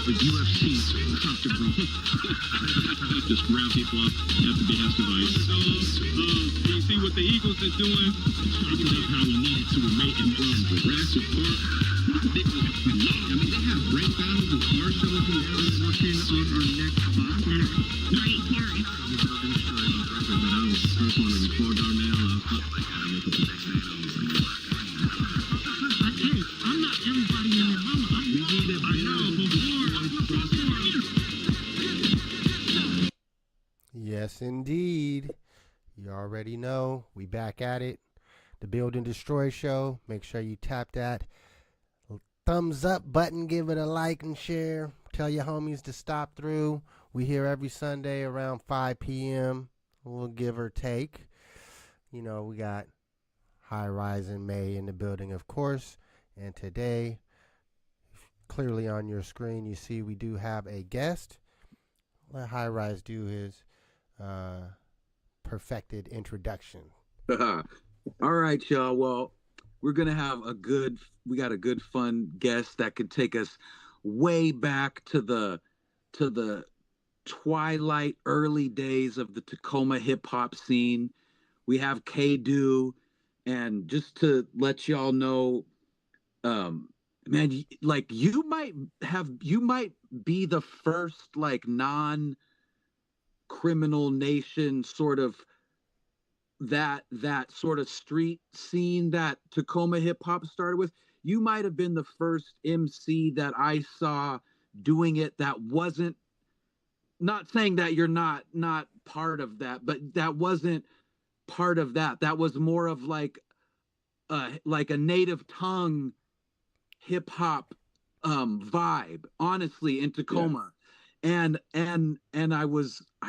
the UFC comfortably. Just round people up at the behest of ICE. Do you see what the Eagles is doing? Talking about how we needed to remain in Jurassic Park. I mean, they have breakdowns and car shows and now they're working on our next spot. Right, Harry. But I was the first one to record Darnell. I was like, I gotta make it the next day. Hey, I'm not everybody in there. We need it. I know, Yes, indeed. You already know. We back at it. The Build and Destroy Show. Make sure you tap that thumbs up button. Give it a like and share. Tell your homies to stop through. We here every Sunday around 5 p.m. We'll give or take. You know, we got High Rise and May in the building, of course. And today, clearly on your screen, you see we do have a guest. Let High Rise do his perfected introduction. All right, y'all. Well, we're going to have we got a good fun guest that could take us way back to the twilight early days of the Tacoma hip hop scene. We have K-Do, and just to let y'all know, man, like you might be the first like non-criminal nation sort of that sort of street scene that Tacoma hip hop started with. You might have been the first MC that I saw doing it that wasn't, not saying that you're not part of that, but that wasn't part of that. That was more of like a native tongue hip hop vibe, honestly, in Tacoma. Yeah. And I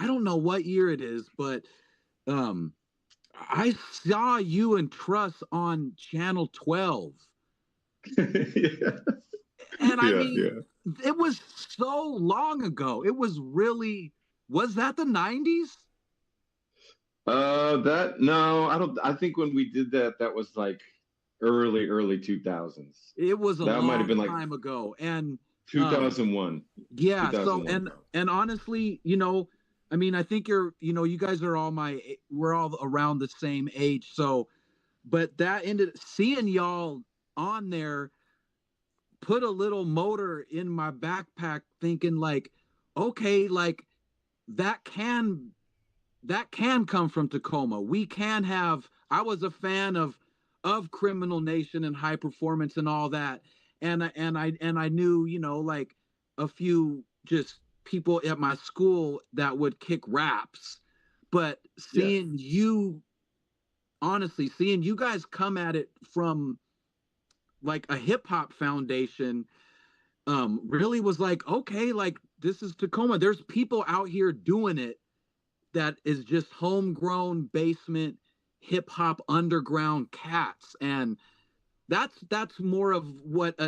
don't know what year it is, but I saw you and Truss on Channel 12. Yeah. And I mean, it was so long ago. It was really, was that the 90s? I think when we did that was like early 2000s. It was a long time ago. And 2001. Yeah. 2001, so, and honestly, you know, I mean, I think you guys are all we're all around the same age. So, but that seeing y'all on there put a little motor in my backpack, thinking like, okay, like that can come from Tacoma. We can have, I was a fan of Criminal Nation and High Performance and all that. And I knew, you know, like a few just people at my school that would kick raps, but seeing you guys come at it from like a hip hop foundation, really was like, okay, like this is Tacoma. There's people out here doing it that is just homegrown basement hip hop underground cats. And that's more of what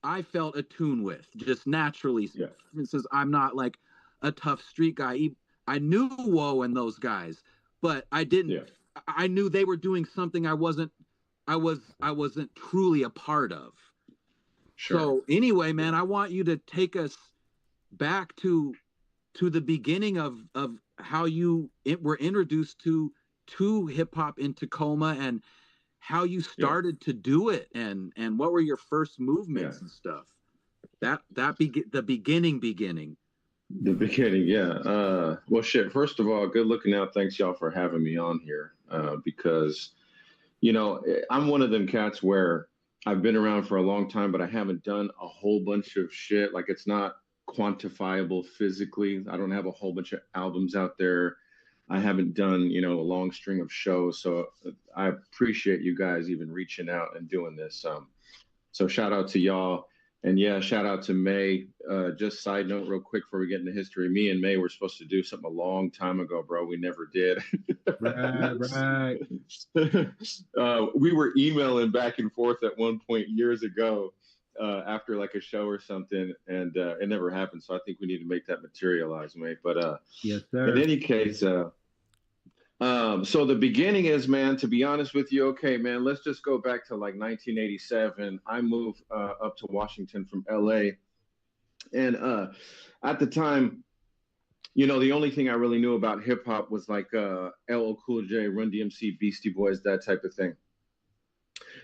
I felt attuned with, just naturally. Yeah. For instance, I'm not like a tough street guy. I knew Woe and those guys, but I didn't. Yeah. I knew they were doing something I wasn't truly a part of. Sure. So anyway, man, I want you to take us back to the beginning of how you were introduced to hip hop in Tacoma and how you started to do it, and what were your first movements and stuff. The beginning. The beginning, yeah. Well, shit. First of all, good looking out. Thanks y'all for having me on here, because, you know, I'm one of them cats where I've been around for a long time, but I haven't done a whole bunch of shit. Like it's not quantifiable physically. I don't have a whole bunch of albums out there. I haven't done, you know, a long string of shows. So I appreciate you guys even reaching out and doing this. So shout out to y'all. And yeah, shout out to May. Just side note real quick before we get into history. Me and May were supposed to do something a long time ago, bro. We never did. Right. We were emailing back and forth at one point years ago after like a show or something, and it never happened. So I think we need to make that materialize, May. But yes, sir. In any case, so the beginning is, man, to be honest with you, okay, man, let's just go back to like 1987. I moved up to Washington from LA And at the time, you know, the only thing I really knew about hip hop was like LL Cool J, Run DMC, Beastie Boys, that type of thing.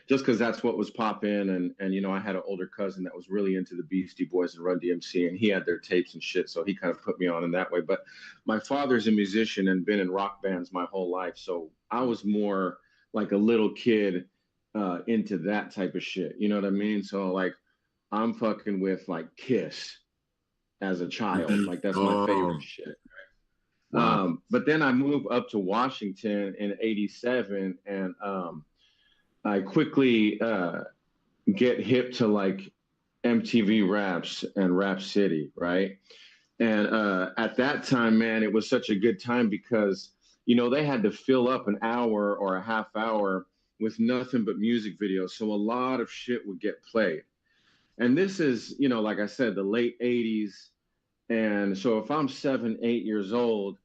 Just because that's what was popping, and you know, I had an older cousin that was really into the Beastie Boys and Run DMC, and he had their tapes and shit, so he kind of put me on in that way. But my father's a musician and been in rock bands my whole life, so I was more like a little kid into that type of shit. You know what I mean? So like, I'm fucking with like Kiss as a child, like that's my favorite shit. Wow. But then I moved up to Washington in '87, and I quickly get hip to like MTV Raps and Rap City, right? And at that time, man, it was such a good time because, you know, they had to fill up an hour or a half hour with nothing but music videos. So a lot of shit would get played. And this is, you know, like I said, the late 80s. And so if I'm 7, 8 years old,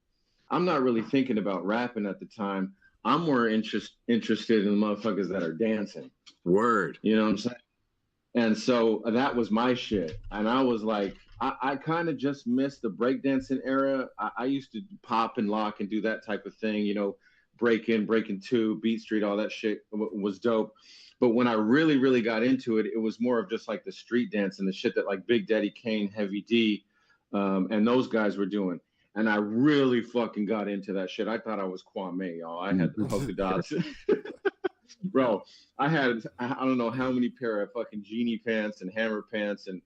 I'm not really thinking about rapping at the time. I'm more interested in the motherfuckers that are dancing. Word. You know what I'm saying? And so that was my shit. And I was like, I kind of just missed the breakdancing era. I used to pop and lock and do that type of thing, you know, breaking two, Beat Street, all that shit was dope. But when I really, really got into it, it was more of just like the street dance and the shit that like Big Daddy Kane, Heavy D, and those guys were doing. And I really fucking got into that shit. I thought I was Kwame, y'all. I had the polka dots. Bro, I don't know how many pair of fucking genie pants and hammer pants and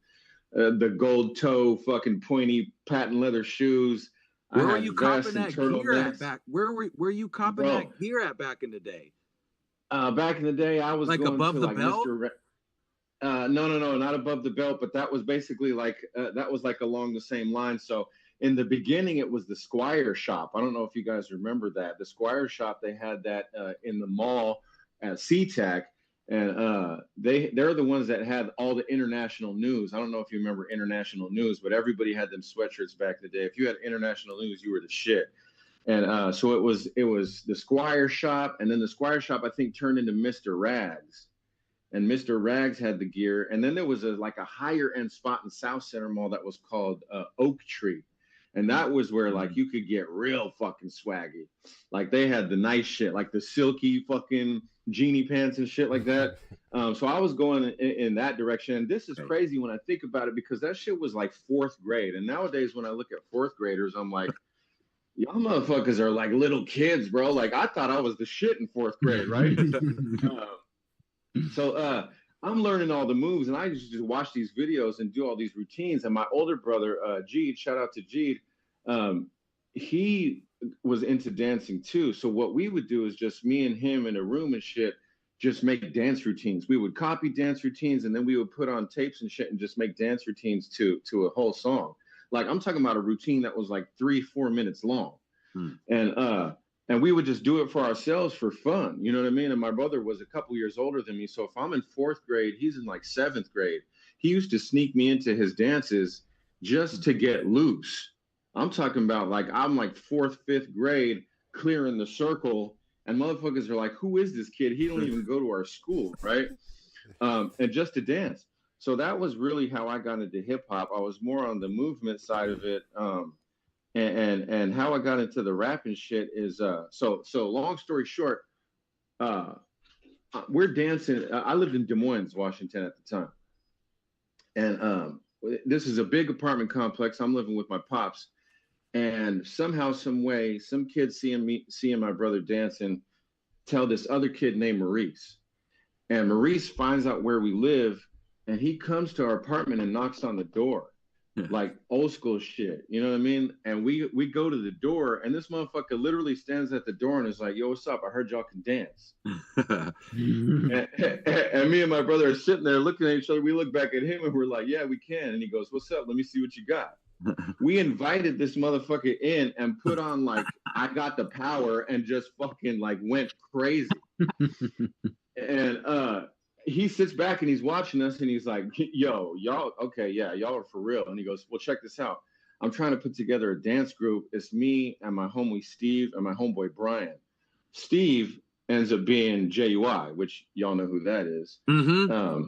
the gold toe fucking pointy patent leather shoes. Where were you copping that gear at back? Where were you copping Bro, that gear at back in the day? Back in the day, I was like going above to the like belt? No, not above the belt, but that was basically like that was like along the same line. So in the beginning, it was the Squire shop. I don't know if you guys remember that. The Squire shop, they had that in the mall at SeaTac, and they're the ones that had all the international news. I don't know if you remember international news, but everybody had them sweatshirts back in the day. If you had international news, you were the shit. And so it was the Squire shop, and then the Squire shop I think turned into Mr. Rags, and Mr. Rags had the gear, and then there was like a higher end spot in South Center Mall that was called Oak Tree. And that was where like you could get real fucking swaggy. Like they had the nice shit, like the silky fucking genie pants and shit like that. So I was going in that direction. And this is crazy when I think about it because that shit was like 4th grade. And nowadays when I look at 4th graders, I'm like, y'all motherfuckers are like little kids, bro. Like I thought I was the shit in 4th grade, right? So I'm learning all the moves, and I used to just watch these videos and do all these routines. And my older brother, Jeed, shout out to Jeed, he was into dancing too. So what we would do is just me and him in a room and shit, just make dance routines. We would copy dance routines, and then we would put on tapes and shit and just make dance routines to a whole song. Like I'm talking about a routine that was like 3-4 minutes long. And we would just do it for ourselves for fun. You know what I mean? And my brother was a couple years older than me. So if I'm in 4th grade, he's in like 7th grade. He used to sneak me into his dances just to get loose. I'm talking about like, I'm like 4th, 5th grade, clearing the circle. And motherfuckers are like, who is this kid? He don't even go to our school, right? And just to dance. So that was really how I got into hip hop. I was more on the movement side of it. And how I got into the rapping shit is so long story short, we're dancing. I lived in Des Moines, Washington at the time, and this is a big apartment complex. I'm living with my pops, and somehow, some way, some kid seeing my brother dancing, tell this other kid named Maurice, and Maurice finds out where we live, and he comes to our apartment and knocks on the door. Like old school shit, you know what I mean? And we go to the door, and this motherfucker literally stands at the door and is like, "Yo, what's up? I heard y'all can dance." and me and my brother are sitting there looking at each other. We look back at him and we're like, "Yeah, we can." And he goes, "What's up? Let me see what you got." We invited this motherfucker in and put on like I Got the Power and just fucking like went crazy. And he sits back and he's watching us and he's like, "Yo, y'all, okay, yeah, y'all are for real." And he goes, "Well, check this out. I'm trying to put together a dance group. It's me and my homie Steve and my homeboy Brian. Steve ends up being JUI, which y'all know who that is. Mm-hmm.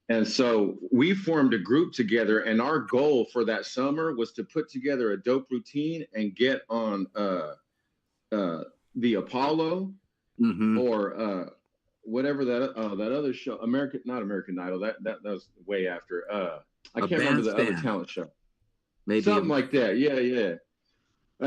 And so we formed a group together, and our goal for that summer was to put together a dope routine and get on the Apollo or whatever that other show, not American Idol. That was way after. I can't remember the other talent show. Maybe something like that. Yeah.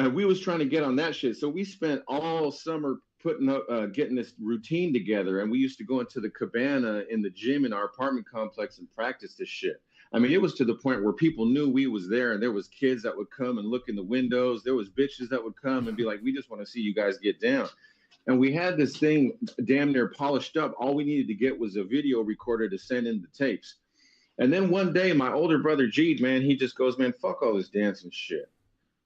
We was trying to get on that shit. So we spent all summer putting up, getting this routine together, and we used to go into the cabana in the gym in our apartment complex and practice this shit. I mean, it was to the point where people knew we was there, and there was kids that would come and look in the windows. There was bitches that would come and be like, "We just want to see you guys get down." And we had this thing damn near polished up. All we needed to get was a video recorder to send in the tapes. And then one day, my older brother, Jeed, man, he just goes, "Man, fuck all this dancing shit."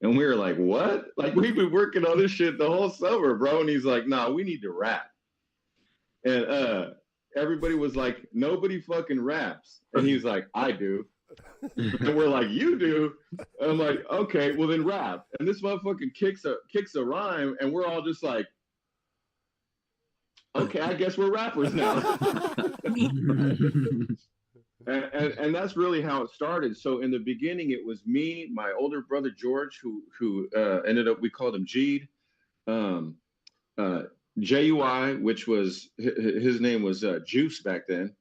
And we were like, "What?" Like, we've been working on this shit the whole summer, bro. And he's like, "Nah, we need to rap." And everybody was like, "Nobody fucking raps." And he's like, "I do." And we're like, "You do?" And I'm like, "Okay, well then rap." And this motherfucker kicks a rhyme, and we're all just like, "Okay, I guess we're rappers now." And that's really how it started. So in the beginning, it was me, my older brother George, who ended up, we called him Jeed, JUI, which was his name was Juice back then,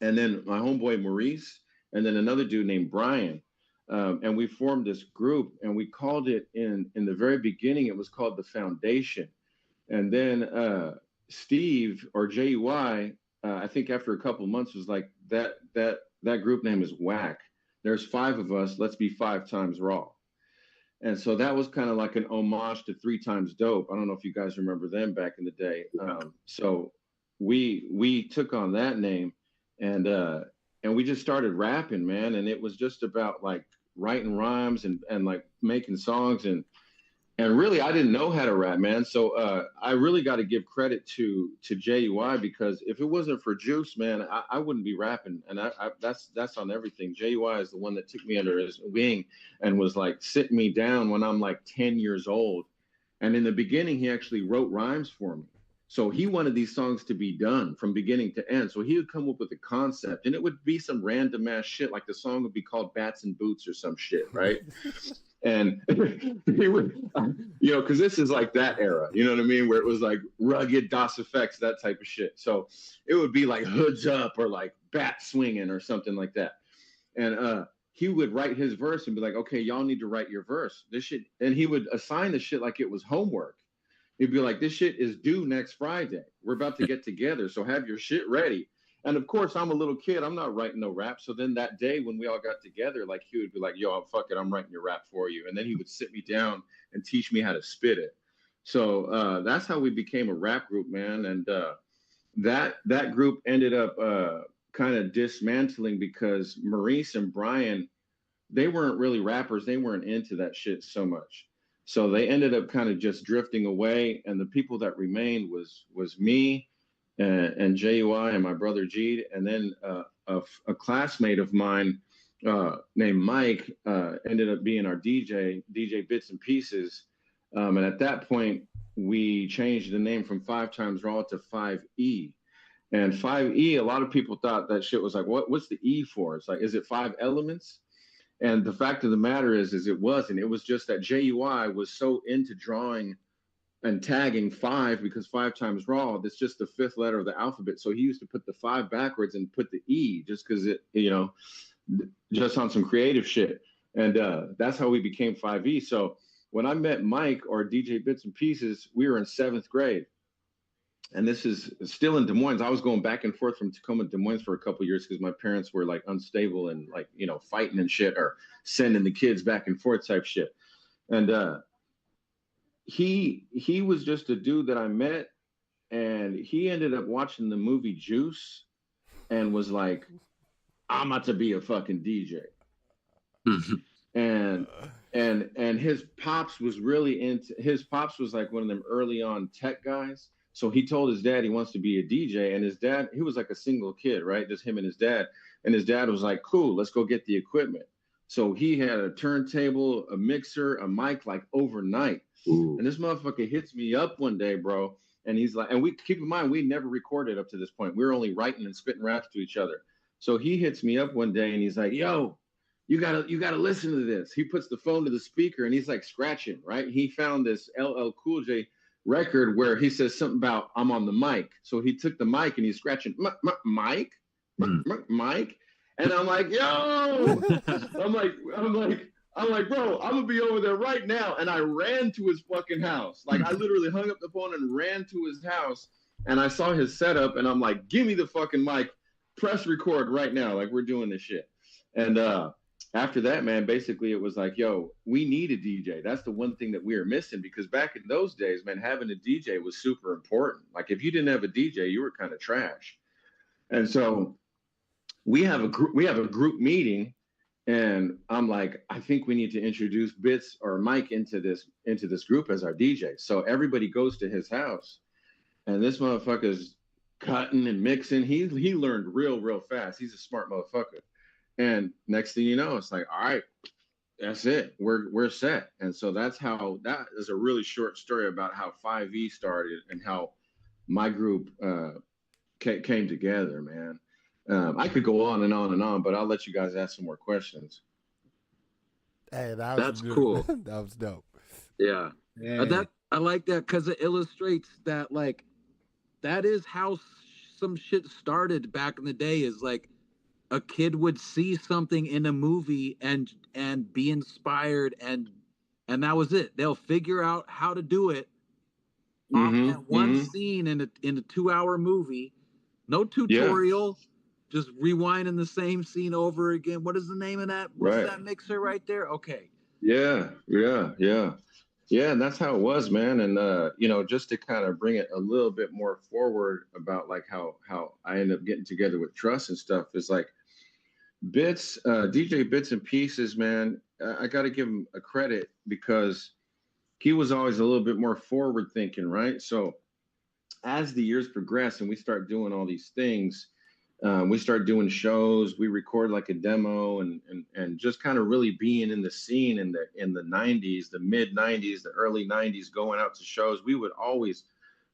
and then my homeboy Maurice, and then another dude named Brian, and we formed this group, and we called it in the very beginning, it was called the Foundation, and then Steve or JUI. I think after a couple of months was like, that group name is whack. There's 5 of us. Let's be 5 times raw. And so that was kind of like an homage to 3 Times Dope. I don't know if you guys remember them back in the day. So we took on that name, and we just started rapping, man. And it was just about like writing rhymes and like making songs, and really, I didn't know how to rap, man. So I really got to give credit to JUI, because if it wasn't for Juice, man, I wouldn't be rapping. And that's on everything. JUI is the one that took me under his wing and was like sitting me down when I'm like 10 years old. And in the beginning, he actually wrote rhymes for me. So he wanted these songs to be done from beginning to end. So he would come up with a concept, and it would be some random ass shit. Like the song would be called Bats and Boots or some shit, right? And he would, because this is like that era, you know what I mean? Where it was like rugged DOS effects, that type of shit. So it would be like hoods up or like bat swinging or something like that. And he would write his verse and be like, "Okay, y'all need to write your verse. This shit," and he would assign the shit like it was homework. He'd be like, "This shit is due next Friday. We're about to get together, so have your shit ready." And of course, I'm a little kid. I'm not writing no rap. So then that day when we all got together, like he would be like, "Yo, fuck it, I'm writing your rap for you." And then he would sit me down and teach me how to spit it. So that's how we became a rap group, man. And that group ended up kind of dismantling because Maurice and Brian, they weren't really rappers. They weren't into that shit so much. So they ended up kind of just drifting away. And the people that remained was me, and JUI and my brother Jeed, and then a classmate of mine named Mike ended up being our DJ Bits and Pieces. And at that point, we changed the name from 5 Times Raw to 5E. And 5E, a lot of people thought that shit was like, what's the E for? It's like, is it 5 elements? And the fact of the matter is it wasn't. It was just that JUI was so into drawing and tagging 5 because 5 times raw, that's just the 5th letter of the alphabet. So he used to put the 5 backwards and put the E just because it, just on some creative shit. And that's how we became 5E. So when I met Mike or DJ Bits and Pieces, we were in 7th grade. And this is still in Des Moines. I was going back and forth from Tacoma to Des Moines for a couple of years because my parents were like unstable and like, fighting and shit, or sending the kids back and forth type shit. And he was just a dude that I met, and he ended up watching the movie Juice and was like, "I'm about to be a fucking DJ." And his pops was was like one of them early on tech guys. So he told his dad he wants to be a DJ, and his dad, he was like a single kid, right? Just him and his dad. And his dad was like, "Cool, let's go get the equipment." So he had a turntable, a mixer, a mic, like overnight. Ooh. And this motherfucker hits me up one day, bro. And he's like, and we keep in mind, we never recorded up to this point. We were only writing and spitting raps to each other. So he hits me up one day and he's like, yo, you gotta listen to this. He puts the phone to the speaker and he's like scratching, right? He found this LL Cool J record where he says something about I'm on the mic. So he took the mic and he's scratching mic, mic. And I'm like, yo, I'm like, bro, I'm gonna be over there right now. And I ran to his fucking house. Like I literally hung up the phone and ran to his house. And I saw his setup and I'm like, give me the fucking mic, press record right now. Like we're doing this shit. And after that, man, basically it was like, yo, we need a DJ. That's the one thing that we were missing, because back in those days, man, having a DJ was super important. Like if you didn't have a DJ, you were kind of trash. And so we have a group meeting, and I'm like, I think we need to introduce Bits or Mike into this group as our DJ. So everybody goes to his house, and this motherfucker's cutting and mixing. He learned real fast. He's a smart motherfucker. And next thing you know, it's like, all right, that's it. We're set. And so that is a really short story about how 5E started and how my group came together, man. I could go on and on and on, but I'll let you guys ask some more questions. Hey, That's cool. That was dope. Yeah. I like that because it illustrates that, like, that is how some shit started back in the day. Is like a kid would see something in a movie and be inspired, and that was it. They'll figure out how to do it off that one scene in a 2-hour movie. No tutorial, just rewinding the same scene over again. What is the name of that? What's that mixer right there? Okay. Yeah. And that's how it was, man. And just to kind of bring it a little bit more forward about like how I ended up getting together with Trust and stuff is like Bits, DJ Bits and Pieces, man. I got to give him a credit because he was always a little bit more forward thinking, right? So as the years progress and we start doing all these things, we start doing shows, we record like a demo and just kind of really being in the scene in the 90s, the mid 90s, the early 90s, going out to shows. We would always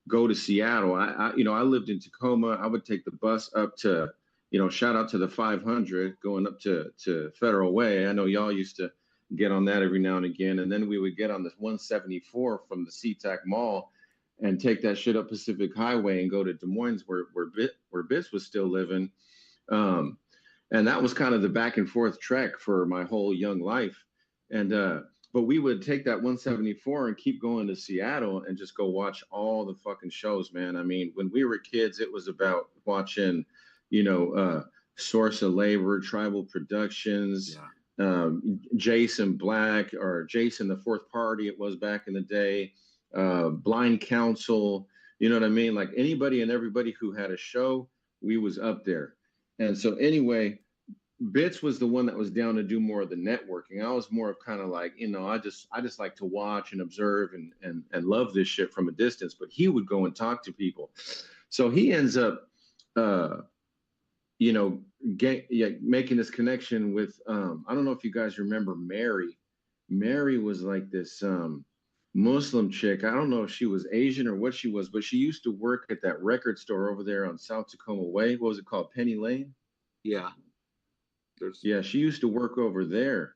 go to Seattle. I lived in Tacoma. I would take the bus up to, shout out to the 500 going up to Federal Way. I know y'all used to get on that every now and again. And then we would get on this 174 from the SeaTac Mall and take that shit up Pacific Highway and go to Des Moines where Bits was still living. And that was kind of the back and forth trek for my whole young life. And but we would take that 174 and keep going to Seattle and just go watch all the fucking shows, man. I mean, when we were kids, it was about watching, Source of Labor, Tribal Productions, Jason Black, or Jason the Fourth Party, it was back in the day. Blind Counsel, you know what I mean? Like anybody and everybody who had a show, we was up there. And so anyway, Bits was the one that was down to do more of the networking. I was more of kind of like, I just like to watch and observe and love this shit from a distance, but he would go and talk to people. So he ends up making this connection with I don't know if you guys remember Mary. Mary was like this Muslim chick. I don't know if she was Asian or what she was, but she used to work at that record store over there on South Tacoma Way. What was it called? Penny Lane? Yeah. Yeah, she used to work over there.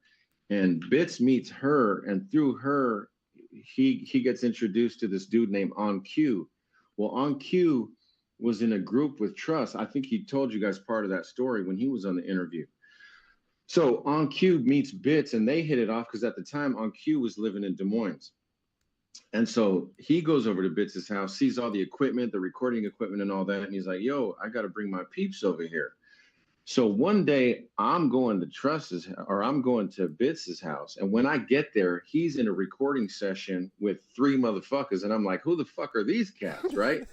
And Bits meets her, and through her, he gets introduced to this dude named On Q. Well, On Q was in a group with Trust. I think he told you guys part of that story when he was on the interview. So On Q meets Bits, and they hit it off because at the time, On Q was living in Des Moines. And so he goes over to Bits' house, sees all the equipment, the recording equipment and all that. And he's like, yo, I got to bring my peeps over here. So one day I'm going to Bits' house. And when I get there, he's in a recording session with 3 motherfuckers. And I'm like, who the fuck are these cats? Right.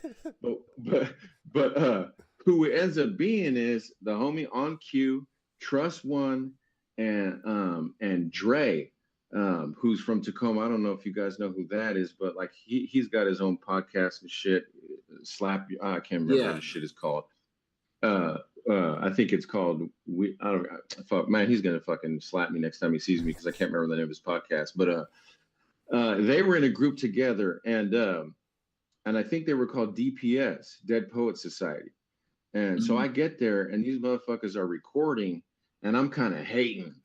but who it ends up being is the homie On Q, Trust One, and Dre. Who's from Tacoma. I don't know if you guys know who that is, but like he's got his own podcast and shit. I can't remember what the shit is called. I think it's called he's gonna fucking slap me next time he sees me because I can't remember the name of his podcast. But they were in a group together, and I think they were called DPS, Dead Poets Society. And so I get there and these motherfuckers are recording and I'm kind of hating.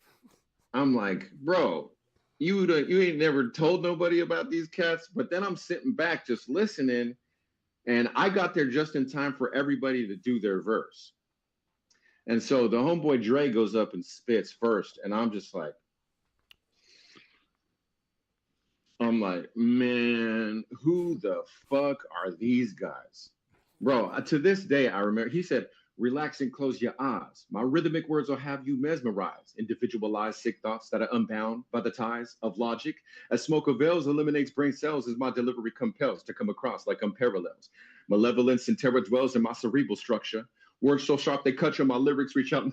I'm like, bro, you ain't never told nobody about these cats. But then I'm sitting back just listening, and I got there just in time for everybody to do their verse. And so the homeboy Dre goes up and spits first, and I'm like, man, who the fuck are these guys? Bro, to this day, I remember he said, relax and close your eyes. My rhythmic words will have you mesmerized. Individualized sick thoughts that are unbound by the ties of logic. As smoke avails, eliminates brain cells as my delivery compels to come across like unparallels. Malevolence and terror dwells in my cerebral structure. Words so sharp they cut you, my lyrics reach out and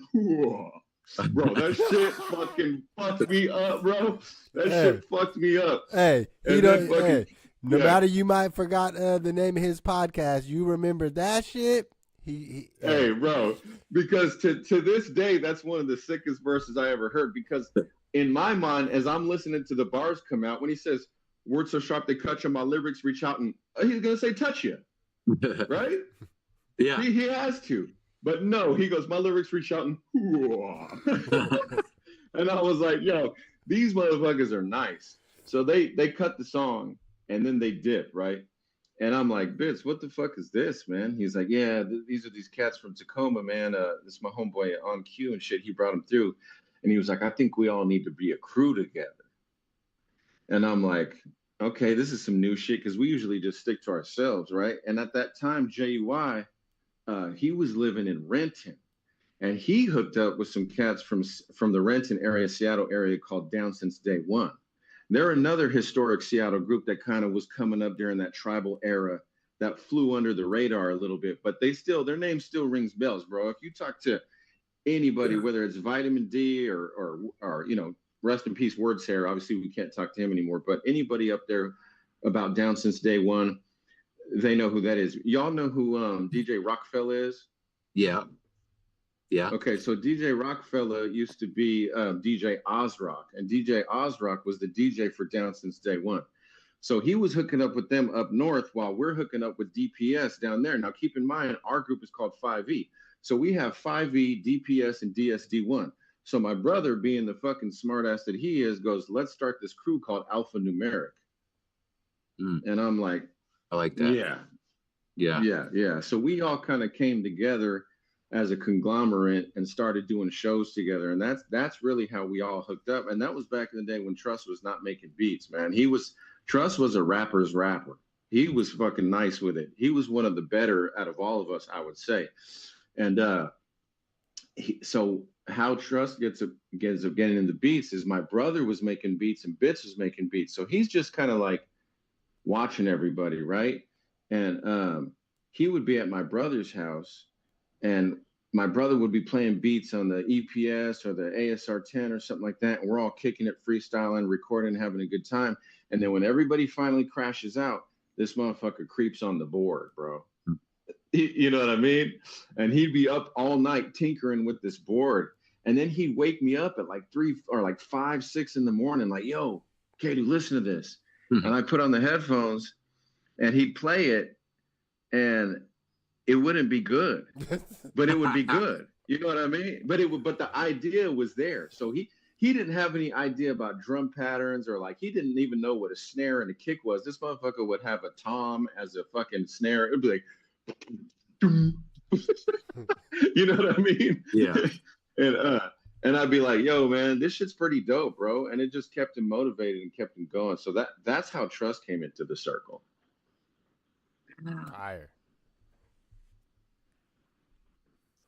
bro, that shit fucking fucked me up, bro. That shit fucked me up. Hey, no yeah. matter you might forgot the name of his podcast, you remember that shit. Hey, bro, because to this day, that's one of the sickest verses I ever heard. Because in my mind, as I'm listening to the bars come out, when he says words so sharp they cut you, my lyrics reach out, and he's gonna say touch you, right? Yeah, he has to. But no, he goes, my lyrics reach out and and I was like, yo, these motherfuckers are nice. So they cut the song and then they dip, right? And I'm like, Bitch, what the fuck is this, man? He's like, yeah, these are these cats from Tacoma, man. This is my homeboy on cue and shit. He brought them through. And he was like, I think we all need to be a crew together. And I'm like, okay, this is some new shit because we usually just stick to ourselves, right? And at that time, JUI, he was living in Renton, and he hooked up with some cats from the Renton area, Seattle area, called Down Since Day One. They're another historic Seattle group that kind of was coming up during that tribal era that flew under the radar a little bit, but their name still rings bells, bro. If you talk to anybody, whether it's Vitamin D or you know, rest in peace, Words Hair. Obviously, we can't talk to him anymore, but anybody up there about Down Since Day One, they know who that is. Y'all know who DJ Rockefeller is? yeah. Okay, so DJ Rockefeller used to be DJ Ozrock, and DJ Ozrock was the DJ for Down Since Day One. So he was hooking up with them up north while we're hooking up with DPS down there. Now, keep in mind, our group is called 5E. So we have 5E, DPS, and DSD1. So my brother, being the fucking smartass that he is, goes, let's start this crew called Alpha Numeric. And I'm like, I like that. Yeah. So we all kind of came together as a conglomerate and started doing shows together. And that's really how we all hooked up. And that was back in the day when Truss was not making beats, man. Truss was a rapper's rapper. He was fucking nice with it. He was one of the better out of all of us, I would say. And so how Truss gets up getting into beats is my brother was making beats and Bits was making beats. So he's just kind of like watching everybody, right? And he would be at my brother's house, and my brother would be playing beats on the EPS or the ASR 10 or something like that. And we're all kicking it, freestyling, recording, having a good time. And then when everybody finally crashes out, this motherfucker creeps on the board, bro. You know what I mean? And he'd be up all night tinkering with this board. And then he'd wake me up at like 3 or like 5, 6 in the morning, like, yo, Katie, listen to this. And I put on the headphones and he'd play it, and it wouldn't be good, but it would be good. You know what I mean? But the idea was there. So he didn't have any idea about drum patterns, or like, he didn't even know what a snare and a kick was. This motherfucker would have a tom as a fucking snare. It'd be like, you know what I mean? Yeah. And I'd be like, yo, man, this shit's pretty dope, bro. And it just kept him motivated and kept him going. So that's how Trust came into the circle. Fire.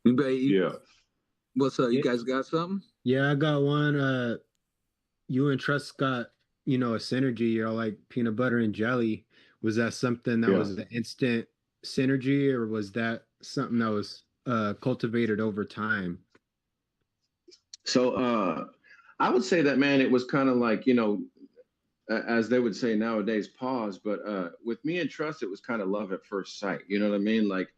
Yeah. What's up? You guys got something? Yeah, I got one. You and Trust got, a synergy. You're all like peanut butter and jelly. Was that something that was an instant synergy, or was that something that was cultivated over time? So I would say that, man, it was kind of like, as they would say nowadays, pause. But with me and Trust, it was kind of love at first sight. You know what I mean? Like,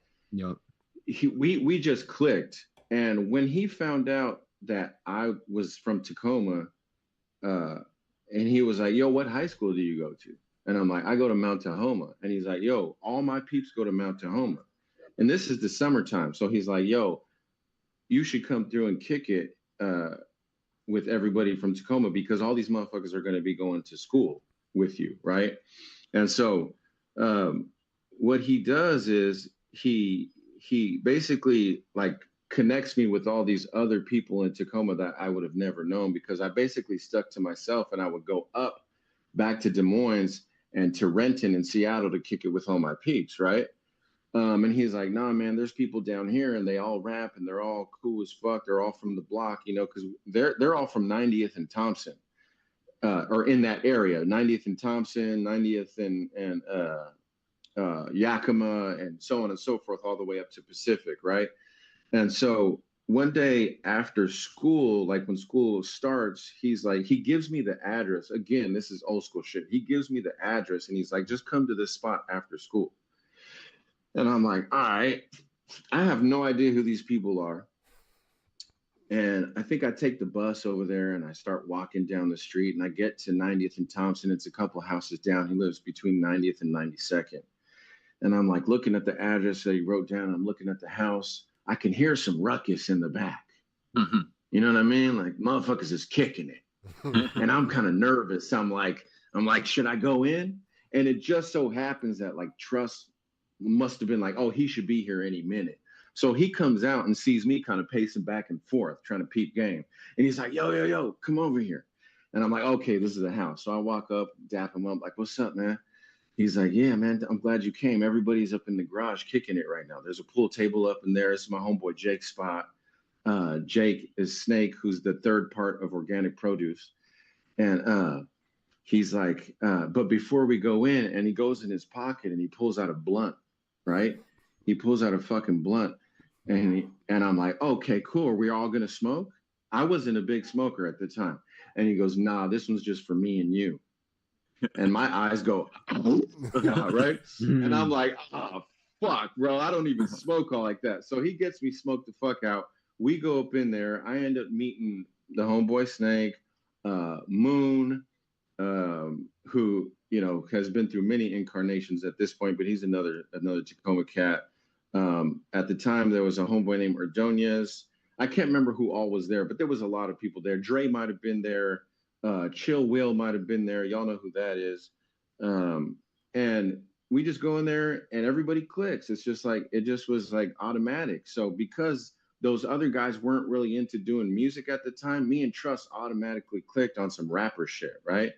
we just clicked. And when he found out that I was from Tacoma, and he was like, yo, what high school do you go to? And I'm like, I go to Mount Tahoma. And he's like, yo, all my peeps go to Mount Tahoma. And this is the summertime. So he's like, yo, you should come through and kick it with everybody from Tacoma, because all these motherfuckers are going to be going to school with you, right? And so what he does is he basically like connects me with all these other people in Tacoma that I would have never known, because I basically stuck to myself, and I would go up back to Des Moines and to Renton and Seattle to kick it with all my peeps, right? And he's like, nah, man, there's people down here and they all rap and they're all cool as fuck. They're all from the block, you know, because they're all from 90th and Thompson, or in that area, 90th and Thompson, 90th and Yakima, and so on and so forth, all the way up to Pacific, right? And so one day after school, like when school starts, he's like, he gives me the address. Again, this is old school shit. He gives me the address and he's like, just come to this spot after school. And I'm like, all right, I have no idea who these people are. And I think I take the bus over there and I start walking down the street, and I get to 90th and Thompson. It's a couple houses down. He lives between 90th and 92nd. And I'm like looking at the address that he wrote down. I'm looking at the house. I can hear some ruckus in the back. Mm-hmm. You know what I mean? Like motherfuckers is kicking it. And I'm kind of nervous. I'm like, should I go in? And it just so happens that like Trust must have been like, oh, he should be here any minute. So he comes out and sees me kind of pacing back and forth, trying to peep game. And he's like, yo, come over here. And I'm like, okay, this is the house. So I walk up, dap him up, like, what's up, man? He's like, yeah, man, I'm glad you came. Everybody's up in the garage kicking it right now. There's a pool table up in there. This is my homeboy Jake's spot. Jake is Snake, who's the third part of Organic Produce. And he's like, but before we go in, and he goes in his pocket and he pulls out a blunt, right? He pulls out a fucking blunt. And I'm like, okay, cool. Are we all going to smoke? I wasn't a big smoker at the time. And he goes, nah, this one's just for me and you. And my eyes go, oh, right? And I'm like, oh, fuck, bro. I don't even smoke all like that. So he gets me smoked the fuck out. We go up in there. I end up meeting the homeboy Snake, Moon, who, you know, has been through many incarnations at this point, but he's another Tacoma cat. At the time, there was a homeboy named Ordonez. I can't remember who all was there, but there was a lot of people there. Dre might have been there. Chill Will might have been there. Y'all know who that is. And we just go in there and everybody clicks. It's just like, it just was like automatic. So because those other guys weren't really into doing music at the time, me and Trust automatically clicked on some rapper shit, right?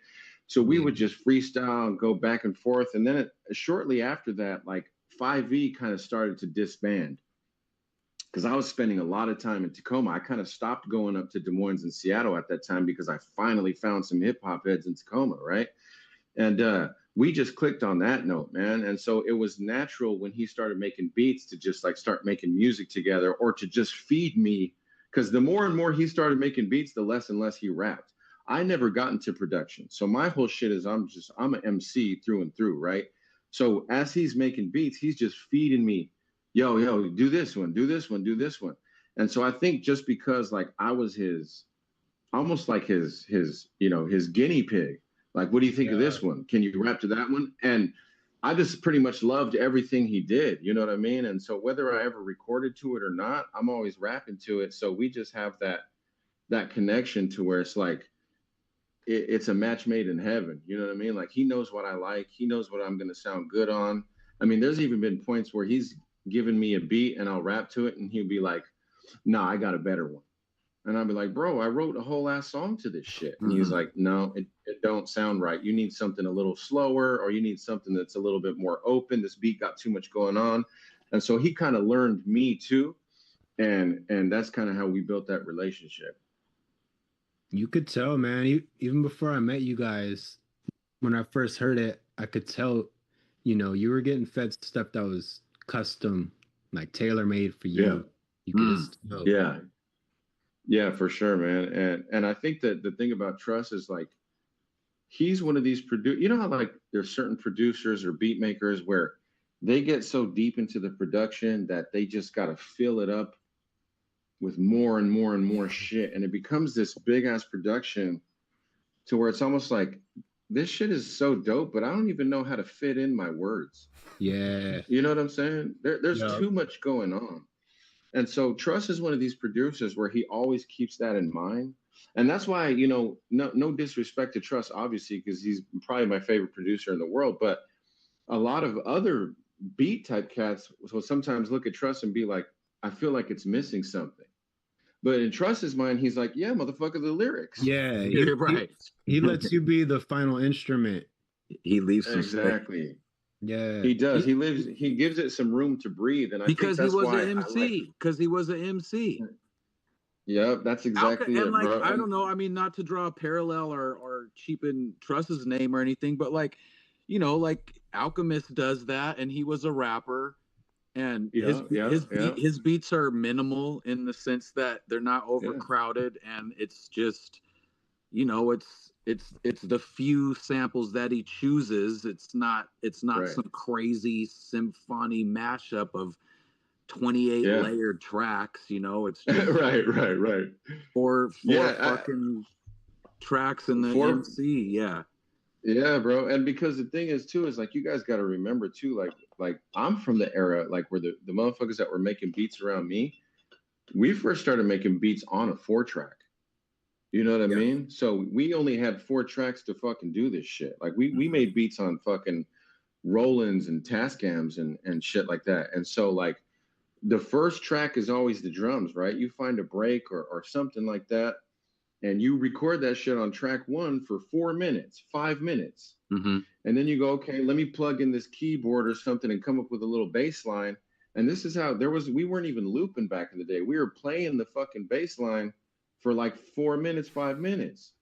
So we would just freestyle and go back and forth. And then shortly after that, like 5E kind of started to disband, because I was spending a lot of time in Tacoma. I kind of stopped going up to Des Moines and Seattle at that time because I finally found some hip hop heads in Tacoma, right? And we just clicked on that note, man. And so it was natural when he started making beats to just like start making music together, or to just feed me, because the more and more he started making beats, the less and less he rapped. I never got into production. So my whole shit is I'm an MC through and through, right? So as he's making beats, he's just feeding me, yo, do this one, do this one, do this one. And so I think just because like I was almost like his guinea pig, like, what do you think of this one? Can you rap to that one? And I just pretty much loved everything he did. You know what I mean? And so whether I ever recorded to it or not, I'm always rapping to it. So we just have that connection to where it's like, it's a match made in heaven. You know what I mean? Like, he knows what I like. He knows what I'm going to sound good on. I mean, there's even been points where he's given me a beat and I'll rap to it and he'll be like, nah, I got a better one. And I'll be like, bro, I wrote a whole ass song to this shit. And he's like, no, it don't sound right. You need something a little slower, or you need something that's a little bit more open. This beat got too much going on. And so he kind of learned me too. And that's kind of how we built that relationship. You could tell, man, even before I met you guys, when I first heard it, I could tell, you know, you were getting fed stuff that was custom, like tailor-made for you. Yeah. You could just tell. Yeah. Yeah, for sure, man. And I think that the thing about Trust is like, he's one of these you know how like there's certain producers or beat makers where they get so deep into the production that they just got to fill it up with more and more and more shit. And it becomes this big ass production to where it's almost like this shit is so dope, but I don't even know how to fit in my words. Yeah. You know what I'm saying? There's Yeah. too much going on. And so Truss is one of these producers where he always keeps that in mind. And that's why, you know, no disrespect to Truss, obviously, because he's probably my favorite producer in the world. But a lot of other beat type cats will sometimes look at Truss and be like, I feel like it's missing something. But in Truss's mind, he's like, yeah, motherfucker, the lyrics. Yeah. You're right. He lets you be the final instrument. He leaves some space. Exactly. Yeah. He does. He gives it some room to breathe. And I Because think he that's was why an MC. Because he was an MC. Yeah, that's exactly it, And like, bro. I don't know. I mean, not to draw a parallel or cheapen Truss's name or anything, but like, you know, like Alchemist does that, and he was a rapper, and his beats are minimal in the sense that they're not overcrowded, and it's just, you know, it's the few samples that he chooses. It's not some crazy symphony mashup of 28 layered tracks, you know. It's just right. four fucking tracks in the MC. Yeah, bro. And because the thing is too, is like, you guys got to remember too, like I'm from the era like where the motherfuckers that were making beats around me, we first started making beats on a 4-track. You know what I mean? So we only had 4 tracks to fucking do this shit. Like we made beats on fucking Rolands and Tascams and shit like that. And so like the first track is always the drums, right? You find a break or something like that, and you record that shit on track 1 for 4 minutes, 5 minutes. Mm-hmm. And then you go, okay, let me plug in this keyboard or something and come up with a little bass line. And this is how we weren't even looping back in the day. We were playing the fucking bass line for like 4 minutes, 5 minutes,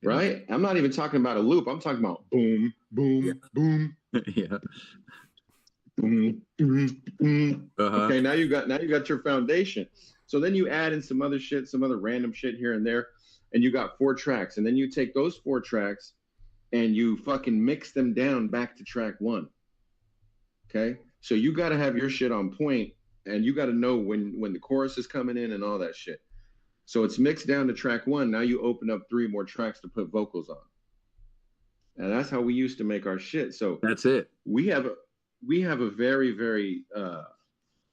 right? I'm not even talking about a loop. I'm talking about boom, boom, boom. Yeah. Boom, boom, boom. Uh-huh. Okay, now you got your foundation. So then you add in some other shit, some other random shit here and there, and you got 4 tracks. And then you take those 4 tracks and you fucking mix them down back to track 1. Okay, so you got to have your shit on point, and you got to know when the chorus is coming in and all that shit. So it's mixed down to track 1. Now you open up 3 more tracks to put vocals on, and that's how we used to make our shit. So that's it. We have a very, very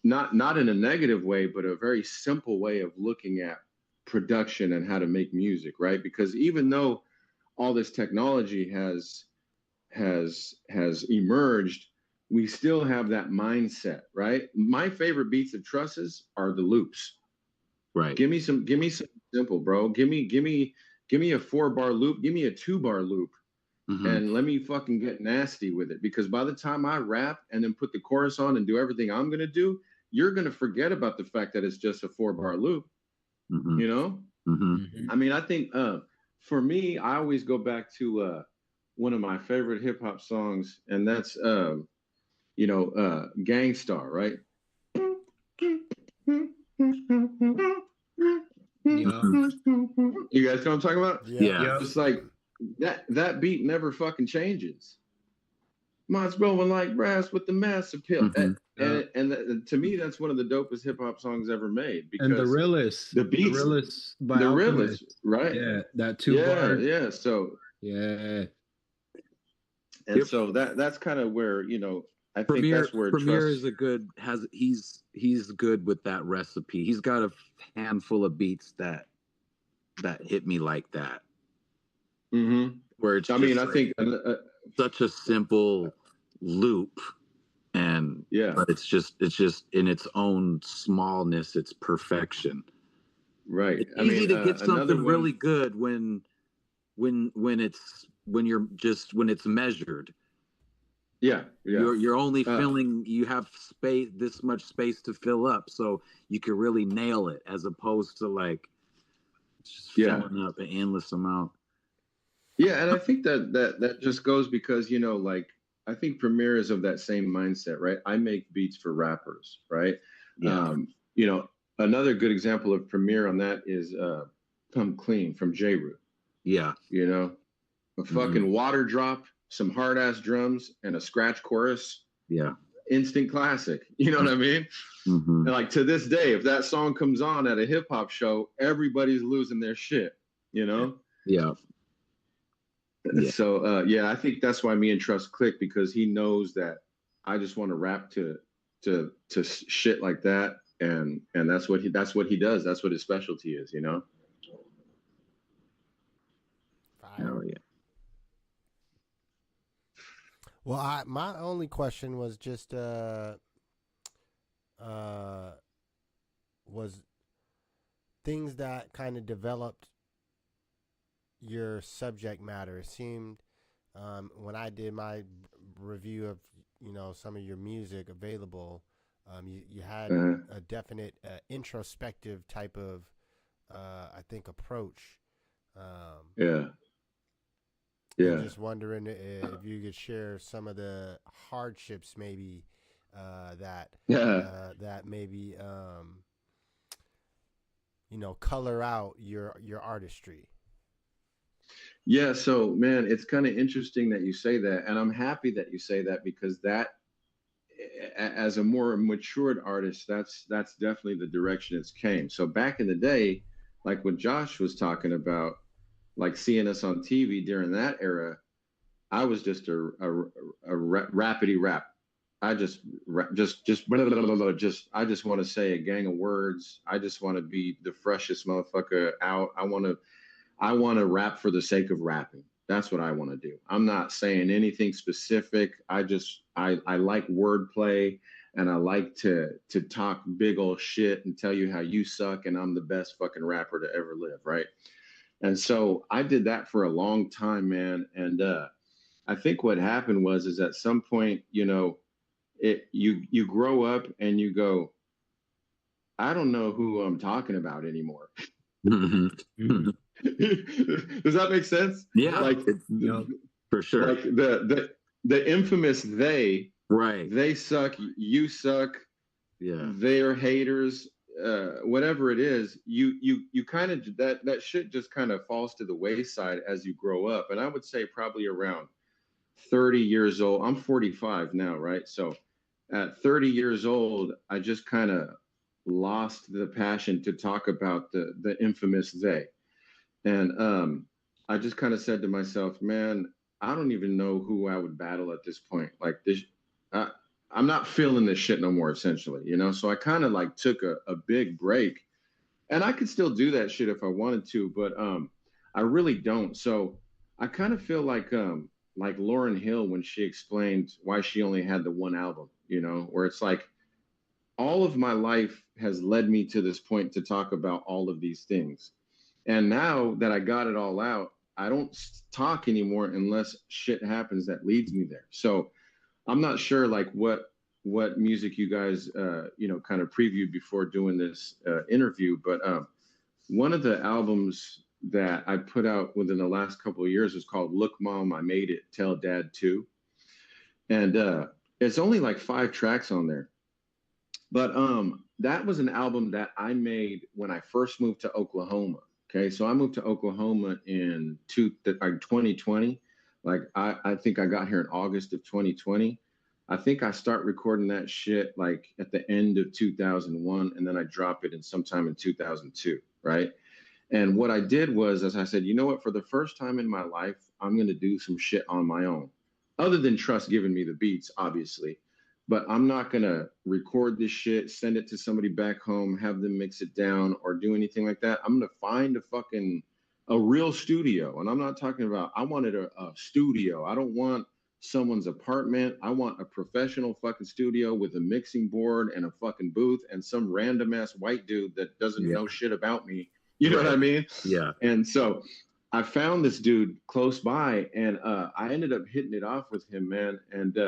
not in a negative way, but a very simple way of looking at production and how to make music, right? Because even though all this technology has emerged, we still have that mindset, right? My favorite beats of Trusses are the loops. Right. Give me some simple, bro. Give me a 4-bar loop. Give me a 2-bar loop. Mm-hmm. And let me fucking get nasty with it, because by the time I rap and then put the chorus on and do everything I'm going to do, you're going to forget about the fact that it's just a 4-bar loop. Mm-hmm. You know? Mm-hmm. I mean, I think for me, I always go back to one of my favorite hip hop songs, and that's Gangstar, right? Yeah. You guys know what I'm talking about? Yeah. It's like that beat never fucking changes. Mine's blowing like brass with the massive pill. Mm-hmm. And to me, that's one of the dopest hip hop songs ever made. Because and the realest, by the Alchemist. realest, right? Yeah, that 2-bar. Yeah. So yeah, and so that's kind of where, you know, I think that's where Premier is he's good with that recipe. He's got a handful of beats that hit me like that. Mm-hmm. Where it's I think such a simple loop, and but it's just in its own smallness, it's perfection. Right. It's easy to get something really good when it's measured. Yeah. You're only filling. You have this much space to fill up, so you can really nail it, as opposed to like just filling up an endless amount. Yeah, and I think that just goes because, you know, like, I think Premier is of that same mindset, right? I make beats for rappers, right? Yeah. You know, another good example of Premier on that is Come Clean from J-Root. Yeah. You know, a fucking water drop, some hard ass drums, and a scratch chorus. Yeah. Instant classic. You know what I mean? Mm-hmm. And like to this day, if that song comes on at a hip hop show, everybody's losing their shit, you know? Yeah. Yeah. So yeah, I think that's why me and Trust click, because he knows that I just want to rap to shit like that, and that's what he does. That's what his specialty is, you know. Fire. Oh yeah. Well, my only question was just was things that kind of developed your subject matter. It seemed when I did my review of some of your music available, you had a definite introspective type of I think approach. Yeah. I'm just wondering if you could share some of the hardships maybe that maybe color out your artistry. Yeah, so man, it's kind of interesting that you say that, and I'm happy that you say that, because that, as a more matured artist, that's definitely the direction it's came. So back in the day, like what Josh was talking about, like seeing us on TV during that era, I was just a rapidy rap. I just blah, blah, blah, blah, just I just want to say a gang of words. I just want to be the freshest motherfucker out. I want to rap for the sake of rapping. That's what I want to do. I'm not saying anything specific. I like wordplay, and I like to talk big old shit and tell you how you suck and I'm the best fucking rapper to ever live, right? And so I did that for a long time, man. And I think what happened is at some point, you grow up and you go, I don't know who I'm talking about anymore. Does that make sense? Yeah, like for sure. Like the infamous they, right? They suck, you suck. Yeah, they're haters. Whatever it is, you kind of that shit just kind of falls to the wayside as you grow up. And I would say probably around 30 years old. I'm 45 now, right? So at 30 years old, I just kind of lost the passion to talk about the infamous they. And I just kind of said to myself, man, I don't even know who I would battle at this point. Like this, I'm not feeling this shit no more, essentially, So I kind of like took a big break, and I could still do that shit if I wanted to, but I really don't. So I kind of feel like Lauryn Hill when she explained why she only had the one album, where it's like all of my life has led me to this point to talk about all of these things. And now that I got it all out, I don't talk anymore unless shit happens that leads me there. So I'm not sure like what music you guys kind of previewed before doing this interview, but one of the albums that I put out within the last couple of years is called Look Mom, I Made It, Tell Dad Too. And it's only like 5 tracks on there. But that was an album that I made when I first moved to Oklahoma. Okay, so I moved to Oklahoma in 2020. Like I think I got here in August of 2020. I think I start recording that shit like at the end of 2001, and then I drop it in sometime in 2002, right? And what I did was, as I said, you know what? For the first time in my life, I'm going to do some shit on my own, other than Trust giving me the beats, obviously. But I'm not going to record this shit, send it to somebody back home, have them mix it down or do anything like that. I'm going to find a real studio. And I'm not talking about, I wanted a studio. I don't want someone's apartment. I want a professional fucking studio with a mixing board and a fucking booth and some random ass white dude that doesn't know shit about me. You know what I mean? Yeah. And so I found this dude close by, and I ended up hitting it off with him, man. And